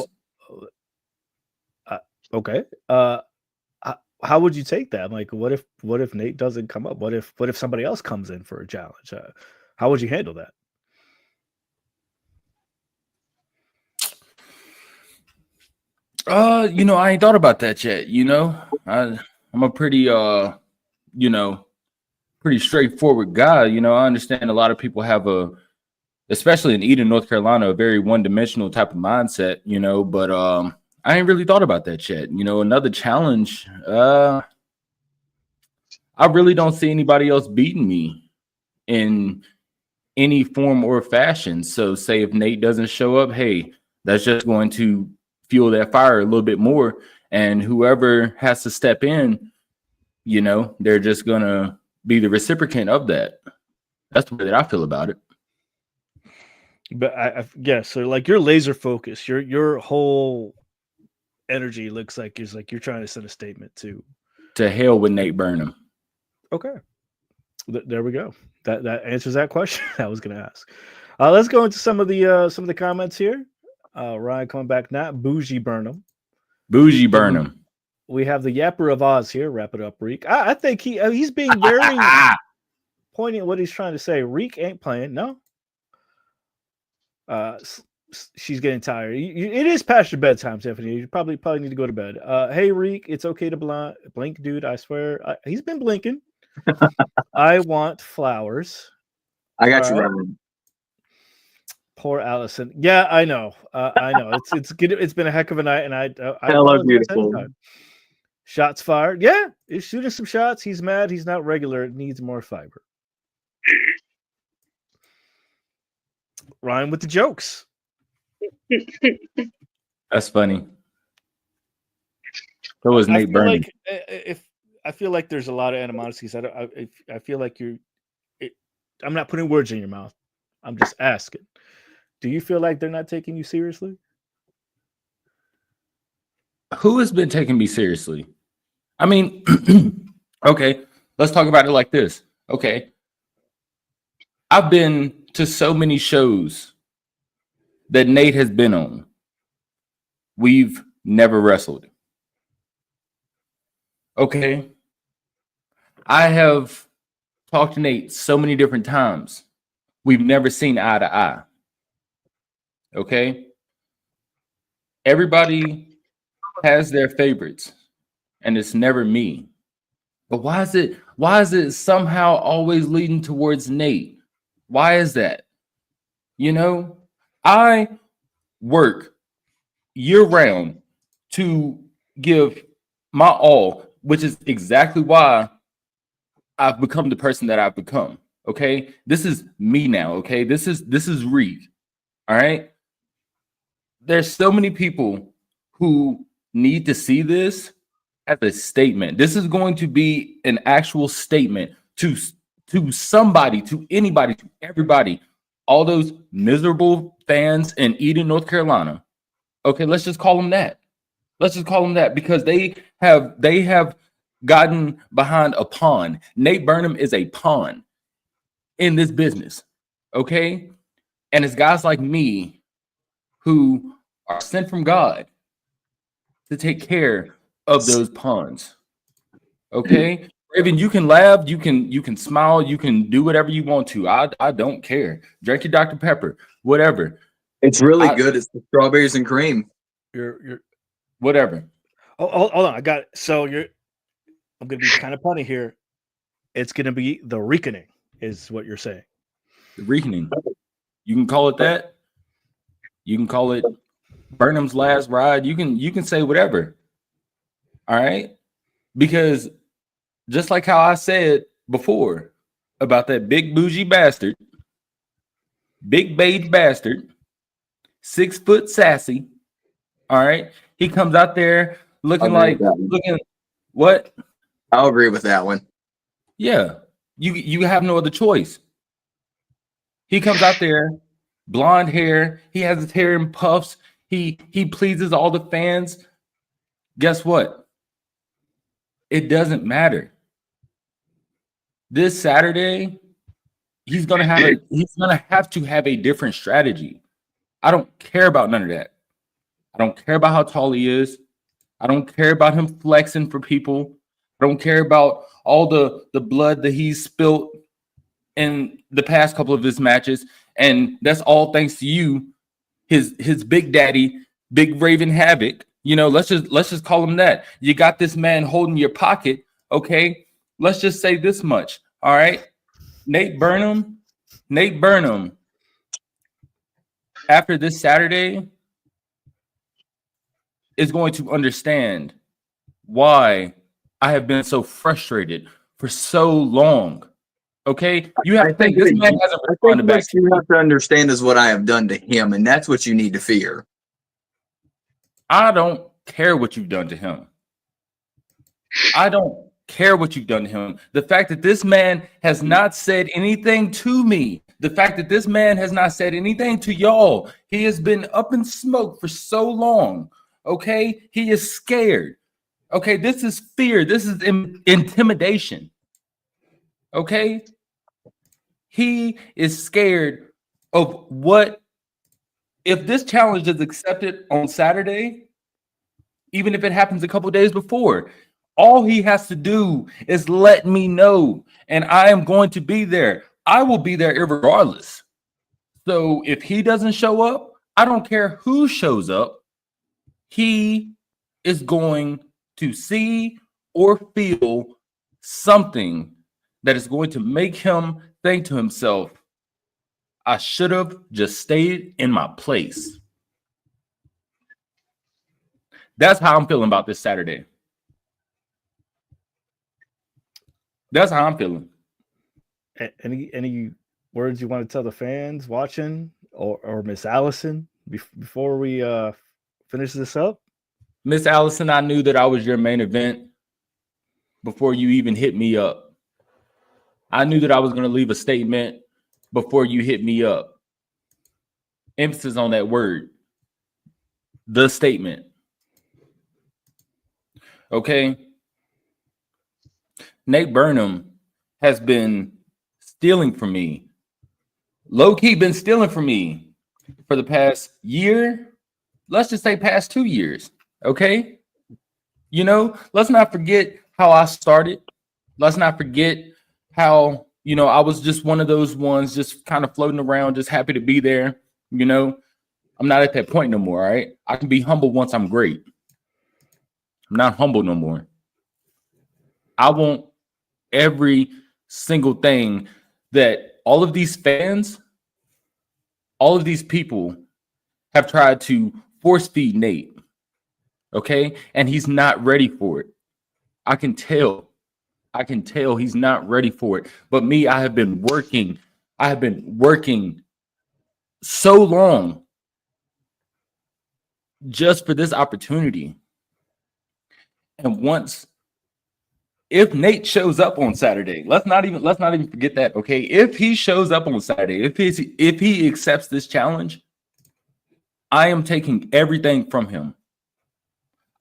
Okay. how would you take that? Like, what if Nate doesn't come up? What if somebody else comes in for a challenge? How would you handle that? I ain't thought about that yet. I'm a pretty pretty straightforward guy. I understand a lot of people have especially in Eden, North Carolina, a very one-dimensional type of mindset, but I ain't really thought about that yet. Another challenge, I really don't see anybody else beating me in any form or fashion. So say if Nate doesn't show up, hey, that's just going to fuel that fire a little bit more. And whoever has to step in, they're just going to be the reciprocant of that. That's the way that I feel about it. But I guess so. Like, you're laser focused. Your whole energy looks like you're trying to send a statement to hell with Nate Burnham. Okay, there we go. That answers that question I was going to ask. Let's go into some of the comments here. Ryan coming back now. Bougie Burnham. We have the Yapper of Oz here. Wrap it up, Reek. I think he's being very pointing at what he's trying to say. Reek ain't playing. No. She's getting tired. It is past your bedtime, Tiffany. You probably need to go to bed. Hey, Reek, it's okay to blink, dude. I swear. He's been blinking. I want flowers. I got you, Ryan. Poor Allison. Yeah, I know. I know. It's good. It's been a heck of a night, and I hello, beautiful. Shots fired. Yeah, he's shooting some shots. He's mad. He's not regular. It needs more fiber. Ryan with the jokes. That's funny. That was Nate Burnham. I feel like there's a lot of animosities. I feel like I'm not putting words in your mouth. I'm just asking. Do you feel like they're not taking you seriously? Who has been taking me seriously? I mean, okay, let's talk about it like this. Okay. I've been to so many shows that Nate has been on. We've never wrestled. Okay. I have talked to Nate so many different times. We've never seen eye to eye. Okay. Everybody has their favorites, and it's never me. But why is it somehow always leading towards Nate? Why is that? I work year round to give my all, which is exactly why I've become the person that I've become. Okay. This is me now. Okay. This is Reed. All right. There's so many people who need to see this as a statement. This is going to be an actual statement to somebody, to anybody, to everybody, all those miserable fans in Eden, North Carolina. Okay, let's just call them that. Let's just call them that because they have gotten behind a pawn. Nate Burnham is a pawn in this business. Okay, and it's guys like me who are sent from God to take care of those pawns. Okay. Raven, you can laugh, you can smile, you can do whatever you want to. I don't care. Drink your Dr. Pepper, whatever. It's really good. It's the strawberries and cream. You're whatever. Oh, hold on. I got it. So I'm gonna be kind of funny here. It's gonna be the reckoning, is what you're saying. The reckoning. You can call it that. You can call it Burnham's last ride. You can say whatever. All right. Because just like how I said before about that big bougie bastard, big beige bastard, 6 foot sassy. All right. He comes out there looking what? I'll agree with that one. Yeah. You have no other choice. He comes out there, blonde hair. He has his hair in puffs. He pleases all the fans. Guess what? It doesn't matter. This Saturday, he's gonna have to have a different strategy. I don't care about none of that. I don't care about how tall he is. I don't care about him flexing for people. I don't care about all the blood that he's spilt in the past couple of his matches. And that's all thanks to you, his big daddy, Big Raven Havoc. You know, let's just call him that. You got this man holding your pocket, okay? Let's just say this much, all right? Nate Burnham, after this Saturday, is going to understand why I have been so frustrated for so long. Okay, you have to think this man hasn't responded back. What you have to understand is what I have done to him, and that's what you need to fear. I don't care what you've done to him. I don't care what you've done to him. The fact that this man has not said anything to me, the fact that this man has not said anything to y'all, he has been up in smoke for so long. Okay, he is scared. Okay, this is fear. This is intimidation. Okay, he is scared of what if this challenge is accepted on Saturday, even if it happens a couple days before. All he has to do is let me know, and I am going to be there. I will be there regardless. So if he doesn't show up, I don't care who shows up. He is going to see or feel something that is going to make him think to himself, I should have just stayed in my place. That's how I'm feeling about this Saturday. That's how I'm feeling. Any words you want to tell the fans watching or Miss Allison before we finish this up? Miss Allison, I knew that I was your main event before you even hit me up. I knew that I was going to leave a statement before you hit me up. Emphasis on that word. The statement. Okay? Nate Burnham has been stealing from me. Low-key been stealing from me for the past year. Let's just say past 2 years. Okay? You know, let's not forget how I started. Let's not forget how, you know, I was just one of those ones just kind of floating around, just happy to be there. You know, I'm not at that point no more, all right? I can be humble once I'm great. I'm not humble no more. I want every single thing that all of these fans, all of these people have tried to force feed Nate. Okay? And he's not ready for it. I can tell he's not ready for it. But me, I have been working so long just for this opportunity. And if Nate shows up on Saturday, let's not even forget that, okay? If he shows up on Saturday, if he accepts this challenge, I am taking everything from him.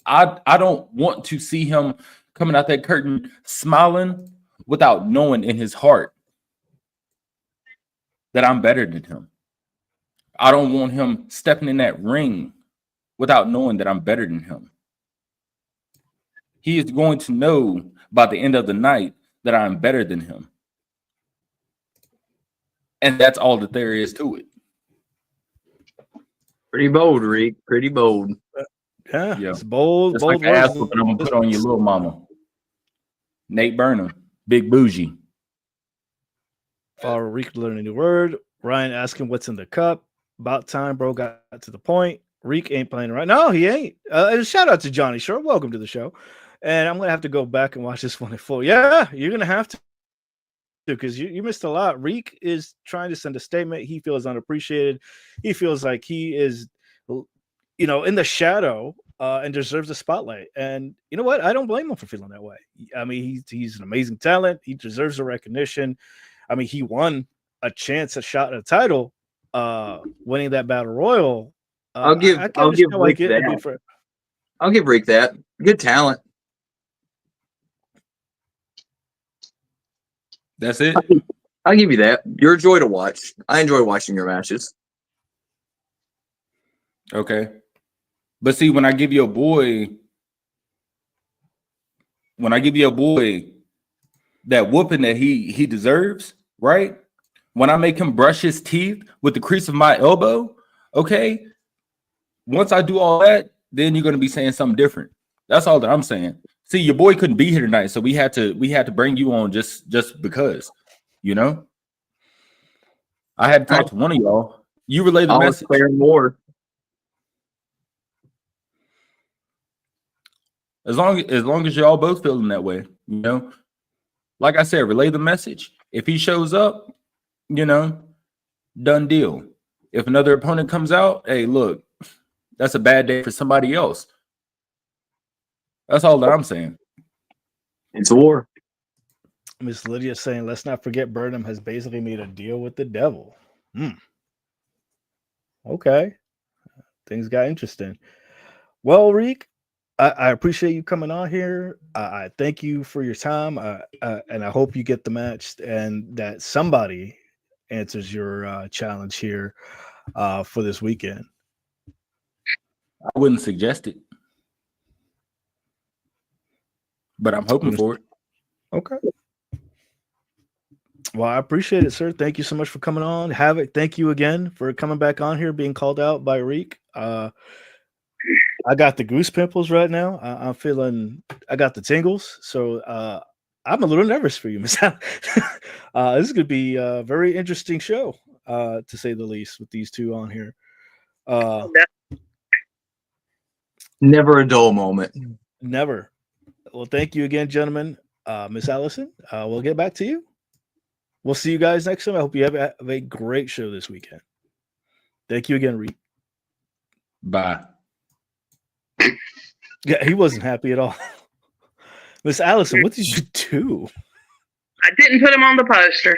I don't want to see him coming out that curtain smiling without knowing in his heart that I'm better than him. I don't want him stepping in that ring without knowing that I'm better than him. He is going to know by the end of the night that I'm better than him. And that's all that there is to it. Pretty bold, Rick. Pretty bold. Yeah. It's bold. Just bold like ass whooping I'm gonna put on your little mama. Nate Burnham, big bougie. For Rick learning a new word. Ryan asking what's in the cup. About time, bro. Got to the point. Reek ain't playing right now. He ain't. And shout out to Johnny Short. Welcome to the show. And I'm gonna have to go back and watch this one in full. Yeah, you're gonna have to, because you missed a lot. Reek is trying to send a statement. He feels unappreciated. He feels like he is, you know, in the shadow and deserves a spotlight. And you know what? I don't blame him for feeling that way. I mean, he's an amazing talent. He deserves the recognition. I mean, he won a chance, a shot at a title, winning that battle royal. I'll give Rick that. I'll give Rick that. Good talent. That's it. I'll give you that. You're a joy to watch. I enjoy watching your matches. Okay. But see, when I give your boy when I give your boy that whooping that he deserves, right? When I make him brush his teeth with the crease of my elbow, okay? Once I do all that, then you're gonna be saying something different. That's all that I'm saying. See, your boy couldn't be here tonight, so we had to bring you on just because, you know. I had to talk to one of y'all. You relay the message. More. As long as y'all both feeling that way, you know. Like I said, relay the message. If he shows up, you know, done deal. If another opponent comes out, hey, look, that's a bad day for somebody else. That's all that I'm saying. It's a war. Miss Lydia saying, let's not forget Burnham has basically made a deal with the devil. Okay. Things got interesting. Well, Reek, I appreciate you coming on here. I thank you for your time. And I hope you get the match and that somebody answers your challenge here for this weekend. I wouldn't suggest it, but I'm hoping for it. Okay. Well, I appreciate it, sir. Thank you so much for coming on. Havoc, thank you again for coming back on here, being called out by Reek. I got the goose pimples right now. I'm feeling, I got the tingles. So I'm a little nervous for you, Miss. This is going to be a very interesting show, to say the least, with these two on here. Never a dull moment. Never. Well, thank you again, gentlemen. Miss Allison, we'll get back to you. We'll see you guys next time. I hope you have a great show this weekend. Thank you again, Reed. Bye. Yeah, he wasn't happy at all. Miss Allison, what did you do? I didn't put him on the poster.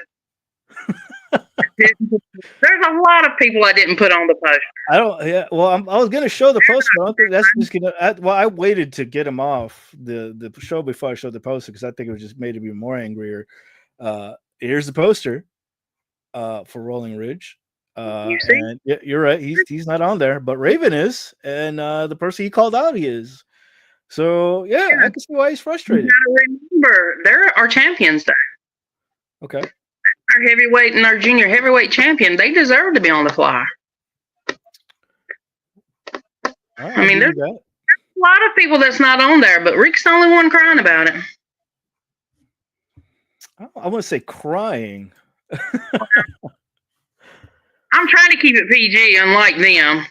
There's a lot of people I didn't put on the poster. I don't. Yeah. Well, I was gonna show the poster. But I don't think that's just gonna. I waited to get him off the show before I showed the poster because I think it was just made him be more angrier. Here's the poster for Rolling Ridge. You see? And yeah, you're right. He's not on there, but Raven is, and the person he called out, he is. So yeah, I can see why he's frustrated. You gotta remember, there are champions there. Okay. Our heavyweight and our junior heavyweight champion, they deserve to be on the flyer. Right, I mean, there's a lot of people that's not on there, but Rick's the only one crying about it. I want to say crying. I'm trying to keep it PG, unlike them.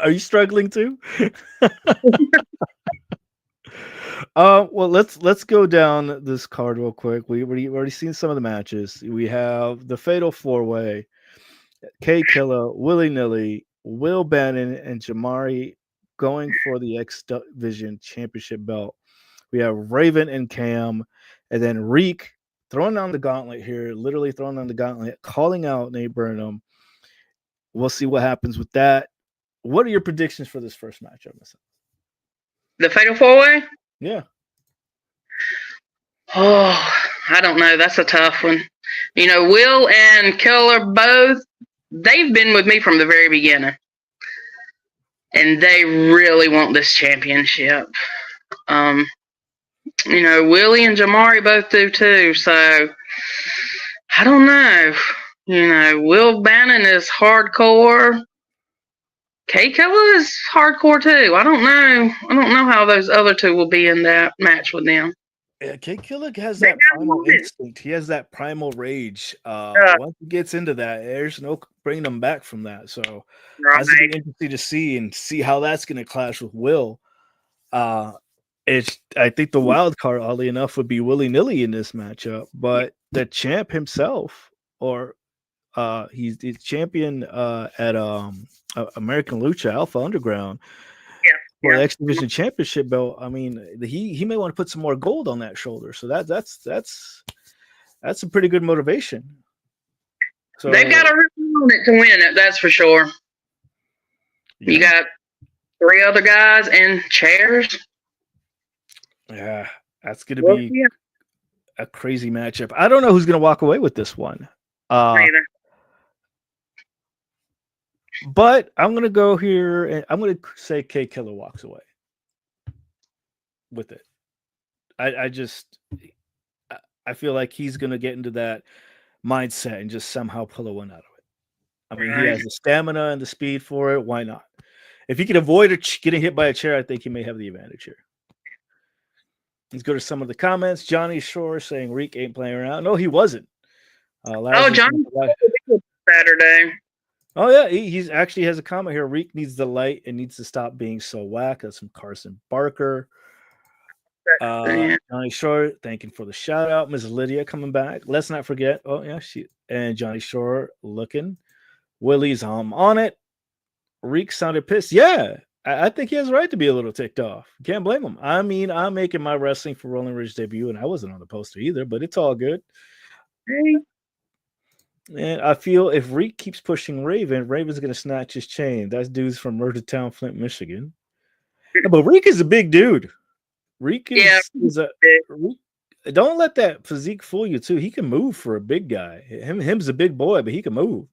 Are you struggling too? Well, let's go down this card real quick. We already seen some of the matches. We have the Fatal 4-Way, K Killer, Willy Nilly, Will Bannon, and Jamari going for the X Division Championship belt. We have Raven and Cam, and then Reek throwing down the gauntlet here, literally throwing down the gauntlet, calling out Nate Burnham. We'll see what happens with that. What are your predictions for this first matchup? The Fatal 4-Way? Yeah. Oh, I don't know. That's a tough one. You know, Will and Killer both, they've been with me from the very beginning. And they really want this championship. You know, Willie and Jamari both do too. So, I don't know. You know, Will Bannon is hardcore. K Killer is hardcore too. I don't know how those other two will be in that match with them. Yeah, K Killer has that primal instinct. He has that primal rage. Once he gets into that, there's no bringing him back from that. So that's gonna be interesting to see how that's going to clash with Will. I think the wild card, oddly enough, would be Willy Nilly in this matchup, but the champ himself, or he's the champion at American Lucha Alpha Underground. For the X Division Championship belt, I mean, he may want to put some more gold on that shoulder. So that's a pretty good motivation. So they've got a room on it to win it, that's for sure. Yeah. You got 3 other guys and chairs. Yeah, that's gonna be a crazy matchup. I don't know who's gonna walk away with this one. Neither. But I'm gonna go here and I'm gonna say K Killer walks away with it. I feel like he's going to get into that mindset and just somehow pull a one out of it. I mean, he has the stamina and the speed for it. Why not? If he can avoid getting hit by a chair, I think he may have the advantage here. Let's go to some of the comments. Johnny Shore saying Reek ain't playing around. No, he wasn't. Johnny Saturday. Oh yeah, he's actually has a comment here. Reek needs the light and needs to stop being so whack. That's from Carson Barker. Johnny Shore, thanking for the shout out. Ms. Lydia coming back. Let's not forget. Oh yeah, and Johnny Shore looking. Willie's on it. Reek sounded pissed. Yeah, I think he has a right to be a little ticked off. Can't blame him. I mean, I'm making my wrestling for Rolling Ridge debut, and I wasn't on the poster either, but it's all good. And I feel if Reek keeps pushing Raven's going to snatch his chain. That dude's from Murder Town, Flint, Michigan. But Reek is a big dude. Reek is don't let that physique fool you, too. He can move for a big guy. Him's a big boy, but he can move.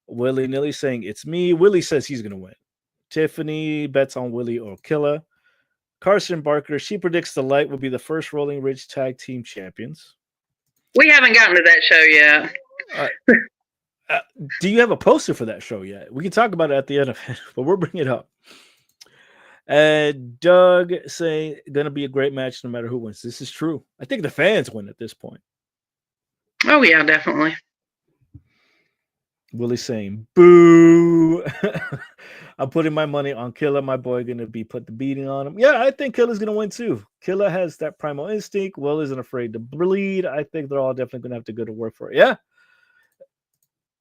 Willie Nilly saying it's me. Willie says he's going to win. Tiffany bets on Willie or Killa. Carson Barker, she predicts the Light will be the first Rolling Ridge Tag Team Champions. We haven't gotten to that show yet. Do you have a poster for that show yet? We can talk about it at the end of it, but we'll bring it up. Doug saying going to be a great match no matter who wins. This is true. I think the fans win at this point. Oh, yeah, definitely. Willie saying, boo. I'm putting my money on Killa. My boy going to be put the beating on him. Yeah, I think Killa's going to win too. Killa has that primal instinct. Will isn't afraid to bleed. I think they're all definitely going to have to go to work for it. Yeah.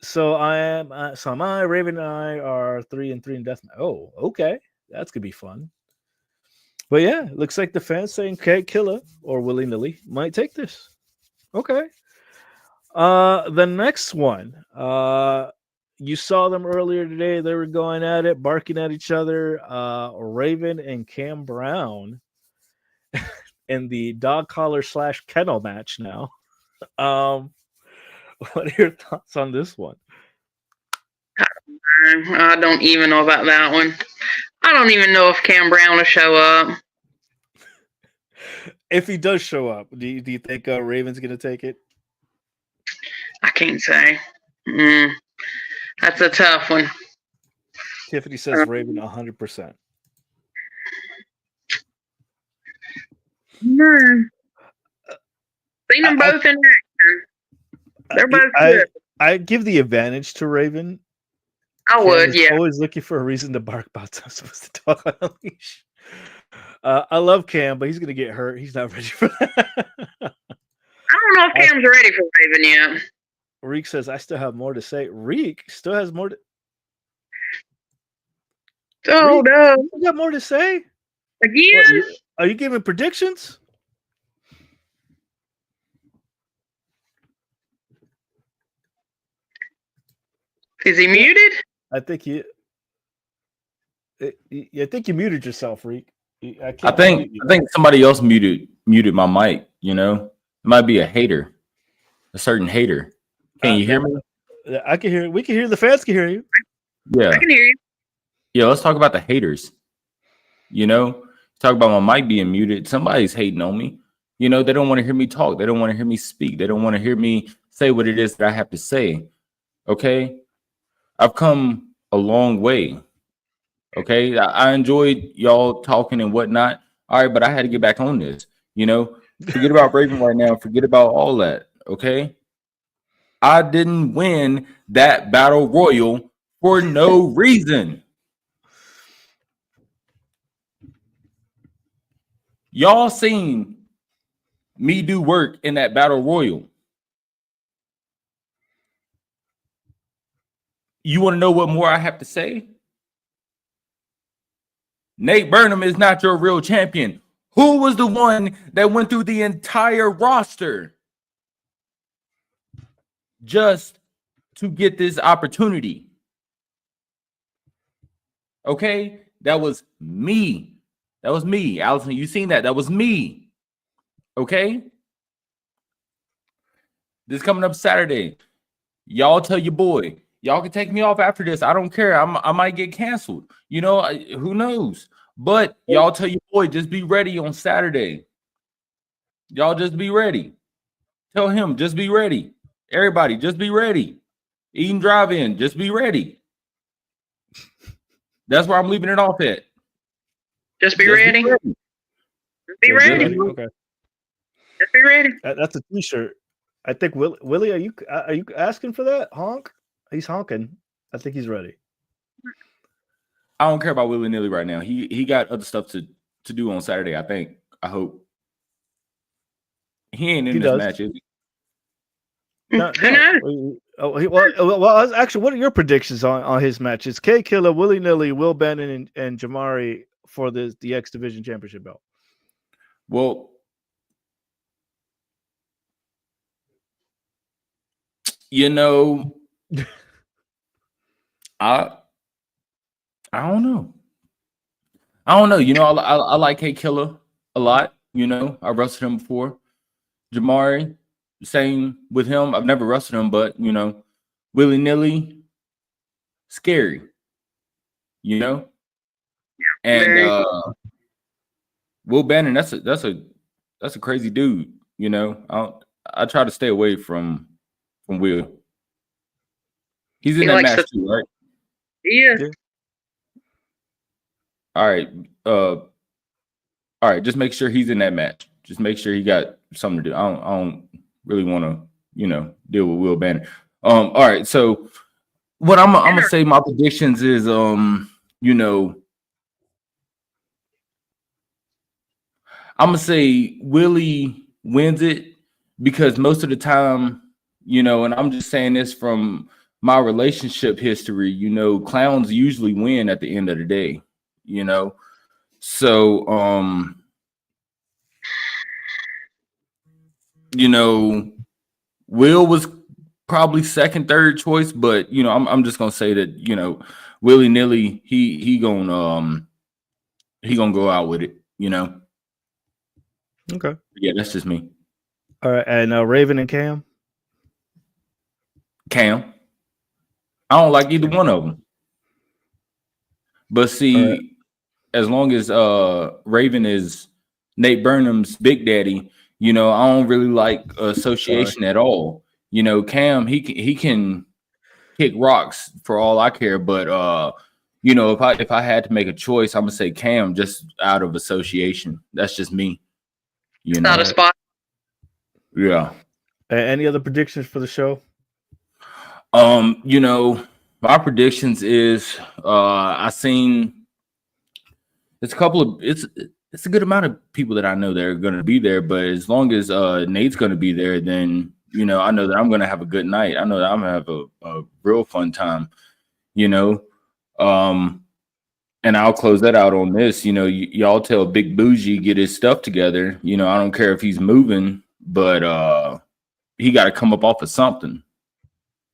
So am I. Raven and I are 3-3 in deathmatch. Oh, okay. That's going to be fun. But yeah, looks like the fans saying, okay, Killa or Willy Nilly might take this. Okay. The next one, you saw them earlier today. They were going at it, barking at each other. Raven and Cam Brown in the dog collar / kennel match now. What are your thoughts on this one? I don't even know about that one. I don't even know if Cam Brown will show up. If he does show up, do you think Raven's going to take it? I can't say. That's a tough one. Tiffany says Raven 100%. Seen them both in action. They're both good. I give the advantage to Raven. I would, yeah. Always looking for a reason to bark about something supposed to talk on a leash. I love Cam, but he's going to get hurt. He's not ready for that. I don't know if Cam's ready for Raven yet. Reek says, I still have more to say. Reek still has more to... Oh, Reek, no. You got more to say? Again? Are you giving predictions? Is he muted? I think you muted yourself, Reek. I think somebody else muted my mic. You know, it might be a hater, a certain hater. Can you hear me? I can hear. We can hear. The fans can hear you. Yeah, I can hear you. Yeah, let's talk about the haters. You know, talk about my mic being muted. Somebody's hating on me. You know, they don't want to hear me talk. They don't want to hear me speak. They don't want to hear me say what it is that I have to say. Okay, I've come a long way. Okay, I enjoyed y'all talking and whatnot. All right, but I had to get back on this. You know, forget about Raven right now. Forget about all that. Okay, I didn't win that battle royal for no reason. Y'all seen me do work in that battle royal. You want to know what more I have to say? Nate Burnham is not your real champion. Who was the one that went through the entire roster just to get this opportunity? Okay, that was me. That was me. Allison, you seen that? That was me. Okay? This coming up Saturday. Y'all tell your boy. Y'all can take me off after this. I don't care. I might get canceled. You know, who knows? But y'all tell your boy, just be ready on Saturday. Y'all just be ready. Tell him, just be ready. Everybody, just be ready. Eat and drive in, just be ready. That's where I'm leaving it off at. Just be ready. Just be ready. Okay. Just be ready. That's a T-shirt. I think Willie, are you asking for that? Honk? He's honking. I think he's ready. I don't care about Willy Nilly right now. He got other stuff to do on Saturday. I think. I hope. He ain't in this match, is he? No. Well, actually, what are your predictions on his matches? K Killer, Willy Nilly, Will Bannon, and Jamari for the X Division Championship belt. Well, you know, I don't know. You know, I like K Killer a lot. You know, I wrestled him before. Jamari, same with him. I've never wrestled him, but you know, Willy Nilly, scary. You know, and Will Bannon, that's a crazy dude. You know, I try to stay away from Will. He's in that match too, right? Yeah. All right. Just make sure he's in that match. Just make sure he got something to do. I don't really want to, you know, deal with Will Bannon. All right. So what I'm gonna say my predictions is, you know, I'm gonna say Willie wins it because most of the time, you know, and I'm just saying this from my relationship history, you know, clowns usually win at the end of the day, you know. So you know, Will was probably second, third choice, but you know, I'm just gonna say that, you know, Willy Nilly, he gonna go out with it, you know. Okay. Yeah, that's just me. All right, and Raven and Cam. Cam. I don't like either one of them. But see, as long as Raven is Nate Burnham's big daddy, you know, I don't really like association at all. You know, Cam, he can kick rocks for all I care, but you know, if I had to make a choice, I'm gonna say Cam just out of association. That's just me. You know, not a spot. Yeah. Any other predictions for the show? You know, my predictions is I seen it's a good amount of people that I know that are going to be there, but as long as Nate's going to be there, then you know, I know that I'm going to have a good night. I know that I'm going to have a real fun time, you know. And I'll close that out on this. You know, y'all tell Big Bougie get his stuff together. You know, I don't care if he's moving, but he got to come up off of something.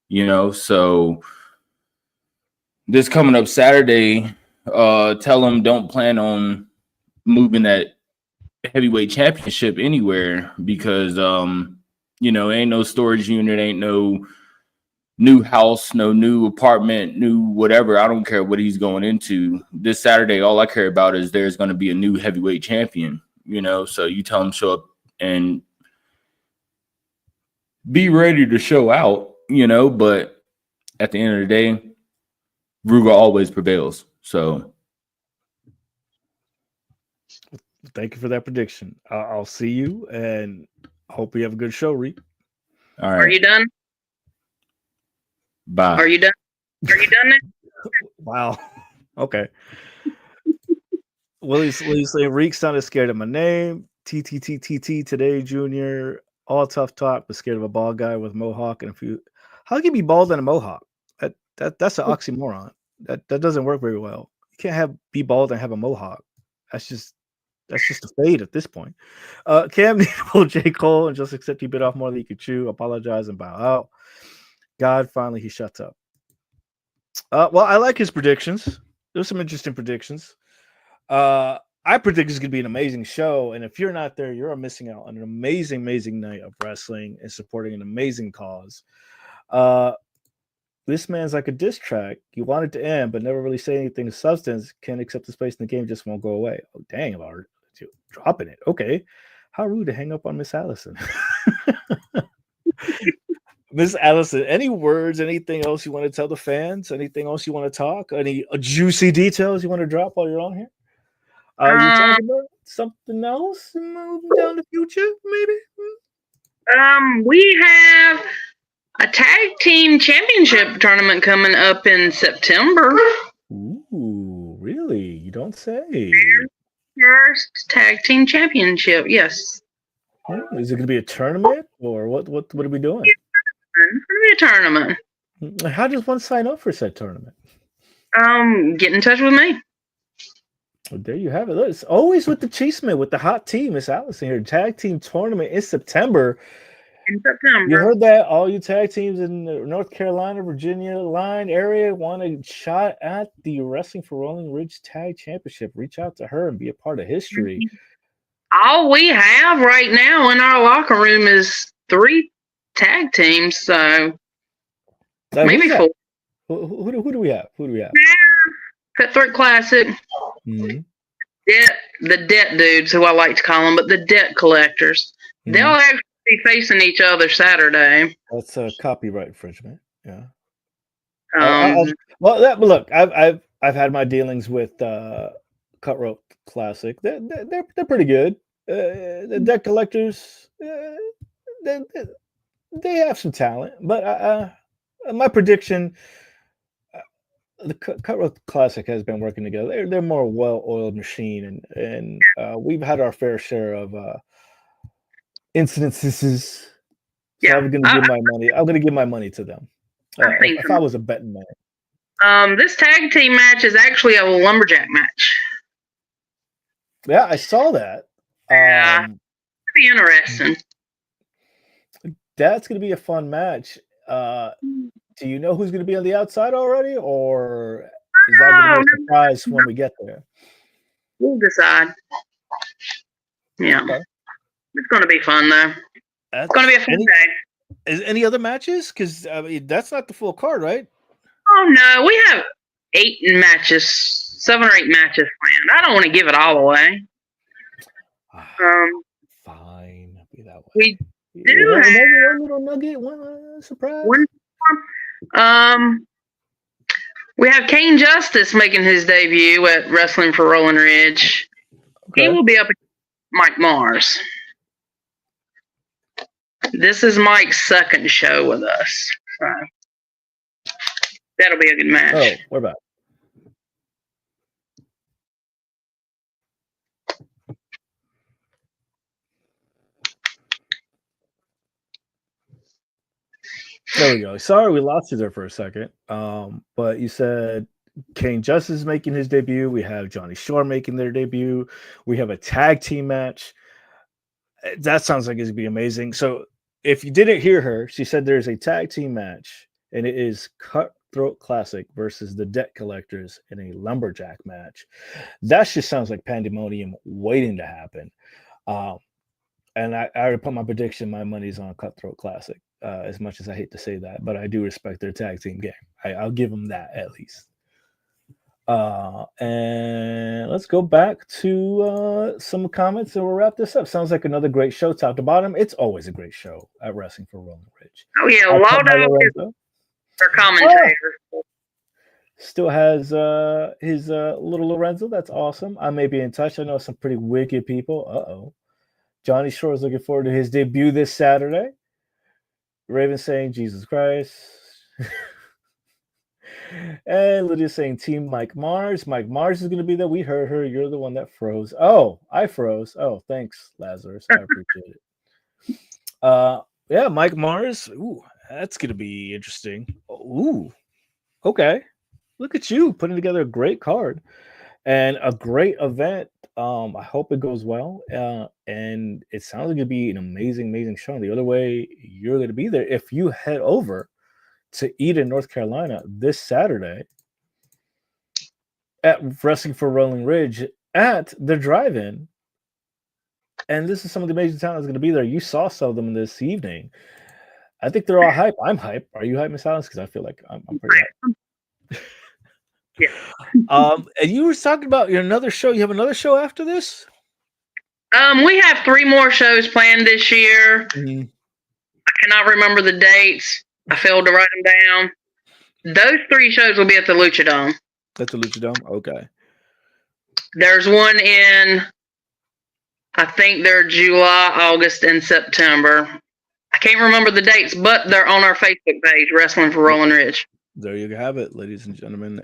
You know, so this coming up Saturday, tell him don't plan on moving that heavyweight championship anywhere because you know, ain't no storage unit, ain't no new house, no new apartment, new whatever. I don't care what he's going into. This Saturday, all I care about is there's going to be a new heavyweight champion, you know. So you tell him show up and be ready to show out, you know, but at the end of the day, Ruger always prevails. So thank you for that prediction. I'll see you and hope you have a good show, Reed. All right. Are you done? Bye. Are you done? Are you done now? Wow. Okay. Willie's saying Reek sounded scared of my name. TTTTT today, Junior. All tough talk, but scared of a bald guy with mohawk and a few. How can you be bald and a mohawk? That's an oxymoron. That doesn't work very well. You can't be bald and have a mohawk. That's just a fade at this point. Cam needed J. Cole and just accept he bit off more than he could chew, apologize and bow out. God, finally he shuts up. Well, I like his predictions. There's some interesting predictions. I predict it's going to be an amazing show, and if you're not there, you're missing out on an amazing, amazing night of wrestling and supporting an amazing cause. This man's like a diss track. You want it to end, but never really say anything of substance. Can't accept the space in the game, just won't go away. Oh, dang, about dropping it. Okay. How rude to hang up on Miss Allison. Miss Allison, any words, anything else you want to tell the fans? Anything else you want to talk? Any juicy details you want to drop while you're on here? You talking about something else moving down the future, maybe? We have a tag team championship tournament coming up in September. Ooh, really? You don't say. First tag team championship, yes. Is it going to be a tournament, or what? What are we doing? It's going to be a tournament. How does one sign up for said tournament? Get in touch with me. Well, there you have it. Look, it's always with the Cheeseman, with the hot team, Miss Allison here. Tag team tournament in September. In September. You heard that? All you tag teams in the North Carolina, Virginia line area want a shot at the Wrestling for Rolling Ridge Tag Championship. Reach out to her and be a part of history. All we have right now in our locker room is 3 tag teams, so maybe 4. Who do we have? Who do we have? Cutthroat Classic. Mm-hmm. The debt dudes, who I like to call them, but the debt collectors. Mm-hmm. They'll actually be facing each other Saturday. That's a copyright infringement. Yeah. Well, look, I've had my dealings with Cutthroat Classic. They're pretty good. The debt collectors, they have some talent, but my prediction. The Cutthroat Classic has been working together. They're more well-oiled machine, and we've had our fair share of incidences. So I'm going to give my money. I'm going to give my money to them. If I was a betting man. This tag team match is actually a lumberjack match. Yeah, I saw that. Yeah, it'll be interesting. That's going to be a fun match. Do you know who's going to be on the outside already, or is that going to be a surprise when we get there? We'll decide. Yeah. Okay. It's going to be fun, though. It's going to be a fun day. Is any other matches? Because that's not the full card, right? Oh, no. We have 8 matches, 7 or 8 matches planned. I don't want to give it all away. Fine. Be that way. We do have one little nugget, one surprise. We have Kane Justice making his debut at Wrestling for Rolling Ridge. Okay. He will be up against Mike Mars. This is Mike's second show with us. So that'll be a good match. Oh, what about? There we go. Sorry, we lost you there for a second. But you said Kane Justice is making his debut. We have Johnny Shore making their debut. We have a tag team match. That sounds like it's going to be amazing. So if you didn't hear her, she said there's a tag team match, and it is Cutthroat Classic versus the Debt Collectors in a lumberjack match. That just sounds like pandemonium waiting to happen. And I already put my prediction. My money's on Cutthroat Classic. As much as I hate to say that, but I do respect their tag team game. I'll give them that at least. And let's go back to some comments and we'll wrap this up. Sounds like another great show, top to bottom. It's always a great show at Wrestling for Rolling Ridge. Oh yeah, Waldo is our commentator. Still has his little Lorenzo. That's awesome. I may be in touch. I know some pretty wicked people. Johnny Shore is looking forward to his debut this Saturday. Raven saying Jesus Christ. And Lydia saying Team Mike Mars. Mike Mars is going to be there. We heard her. You're the one that froze. Oh, I froze. Oh, thanks, Lazarus. I appreciate it. Yeah, Mike Mars. Ooh, that's going to be interesting. Ooh, okay. Look at you putting together a great card and a great event. I hope it goes well. And it sounds like it'll be an amazing, amazing show. The other way you're going to be there, if you head over to Eden, North Carolina this Saturday at Wrestling for Rolling Ridge at the drive-in. And this is some of the amazing talent that's going to be there. You saw some of them this evening. I think they're all hype. I'm hype. Are you hype, Miss Alice? Because I feel like I'm pretty hype. Yeah. And you were talking about your another show. You have another show after this? We have 3 more shows planned this year. Mm-hmm. I cannot remember the dates. I failed to write them down. Those 3 shows will be at the Luchadome. That's the Luchadome? Okay. There's one in, I think they're July, August, and September. I can't remember the dates, but they're on our Facebook page, Wrestling for Rolling Ridge. There you have it, ladies and gentlemen.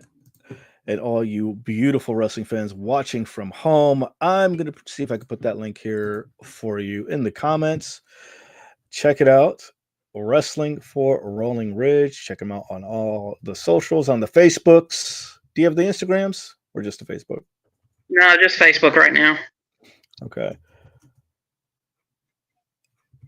And all you beautiful wrestling fans watching from home, I'm going to see if I can put that link here for you in the comments. Check it out. Wrestling for Rolling Ridge. Check them out on all the socials, on the Facebooks. Do you have the Instagrams or just the Facebook? No, just Facebook right now. Okay.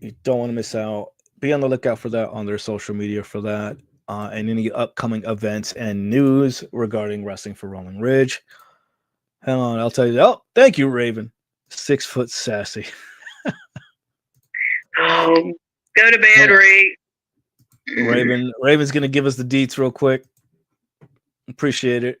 You don't want to miss out. Be on the lookout for that on their social media for that. And any upcoming events and news regarding Wrestling for Rolling Ridge. Hang on, I'll tell you. Oh, thank you, Raven. 6 foot sassy. Oh, go to bed, Reed. Raven's gonna give us the deets real quick. Appreciate it.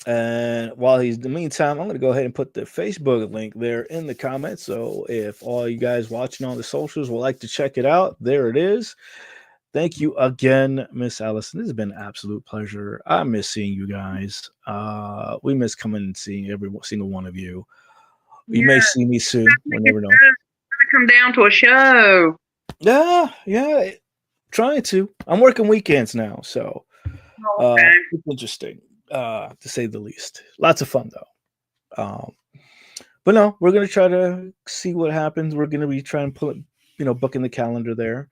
And while he's in the meantime, I'm going to go ahead and put the Facebook link there in the comments. So if all you guys watching on the socials would like to check it out, there it is. Thank you again, Miss Allison. This has been an absolute pleasure. I miss seeing you guys. We miss coming and seeing every single one of you. You may see me soon. We'll never know. Come down to a show. Yeah. Trying to. I'm working weekends now, so it's interesting. To say the least. Lots of fun though. But no, we're gonna try to see what happens. We're gonna be trying to put, book in the calendar there.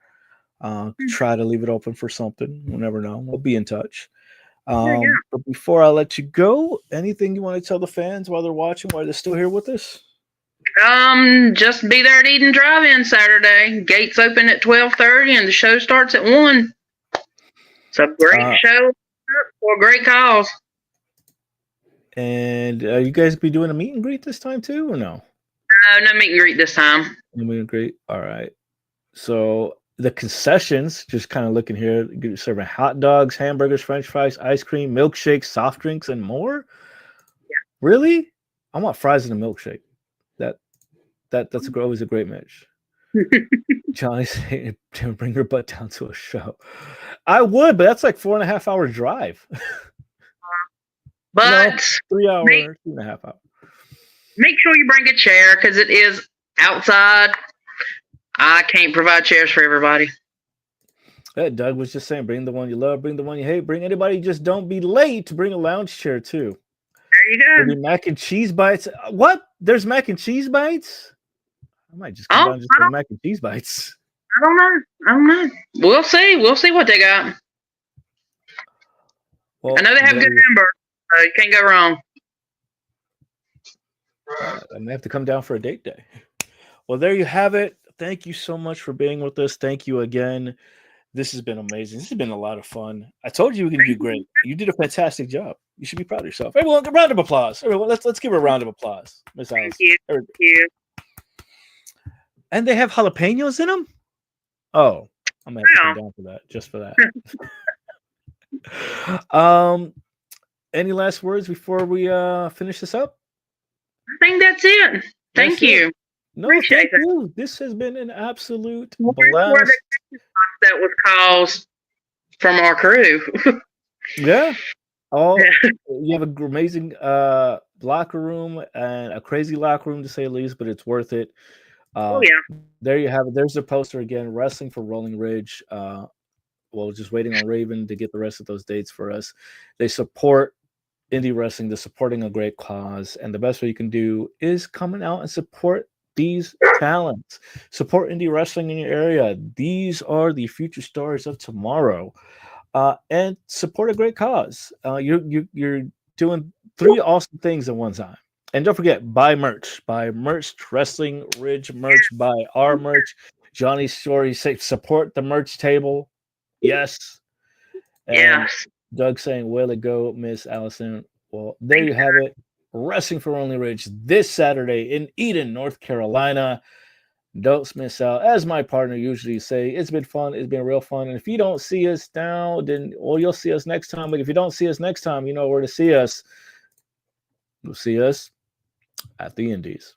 Try to leave it open for something. We'll never know. We'll be in touch. But before I let you go, anything you want to tell the fans while they're watching, while they're still here with us? Just be there at Eden Drive-In Saturday. Gates open at 12:30 and the show starts at 1. It's a great show for a great cause. And you guys be doing a meet and greet this time too, or no? No meet and greet this time. No meet and greet. All right. So the concessions, just kind of looking here, serving hot dogs, hamburgers, French fries, ice cream, milkshakes, soft drinks, and more. Yeah. Really? I want fries and a milkshake. That's always a great match. Johnny's saying, bring your butt down to a show. I would, but that's like 4.5 hour drive. But 3 hours, 2.5 hours. Make sure you bring a chair because it is outside. I can't provide chairs for everybody. Doug was just saying, bring the one you love, bring the one you hate, bring anybody. Just don't be late to bring a lounge chair too. There you go. Maybe mac and cheese bites. What? There's mac and cheese bites? I might just come down just for mac and cheese bites. I don't know. We'll see. We'll see what they got. Well, I know they have good hamburgers. You can't go wrong. I may have to come down for a date day. Well, there you have it. Thank you so much for being with us. Thank you again. This has been amazing. This has been a lot of fun. I told you we could do great. You did a fantastic job. You should be proud of yourself. Everyone, a round of applause. Everyone, let's give her a round of applause. Miss Alice. Thank you. And they have jalapenos in them? Oh, I'm gonna have to come down for that, just for that. Any last words before we finish this up? I think that's it. Thank you. No, thank you. This has been an absolute blast. That was caused from our crew. Yeah. You have an amazing locker room and a crazy locker room to say the least, but it's worth it. There you have it. There's the poster again. Wrestling for Rolling Ridge. Just waiting on Raven to get the rest of those dates for us. They support indie wrestling. They're supporting a great cause, and the best way you can do is coming out and support these talents. Support indie wrestling in your area. These are the future stars of tomorrow, and support a great cause. You're doing 3 awesome things at one time. And don't forget, buy merch. Buy merch, Wrestling Ridge merch. Buy our merch. Johnny's story say support the merch table. Yes. And yes. Doug saying, "Way to go, Miss Allison." Well, there you have it. Wrestling for Only Rich this Saturday in Eden, North Carolina. Don't miss out. As my partner usually say, it's been fun. It's been real fun. And if you don't see us now, then you'll see us next time. But if you don't see us next time, you know where to see us. You'll see us at the Indies.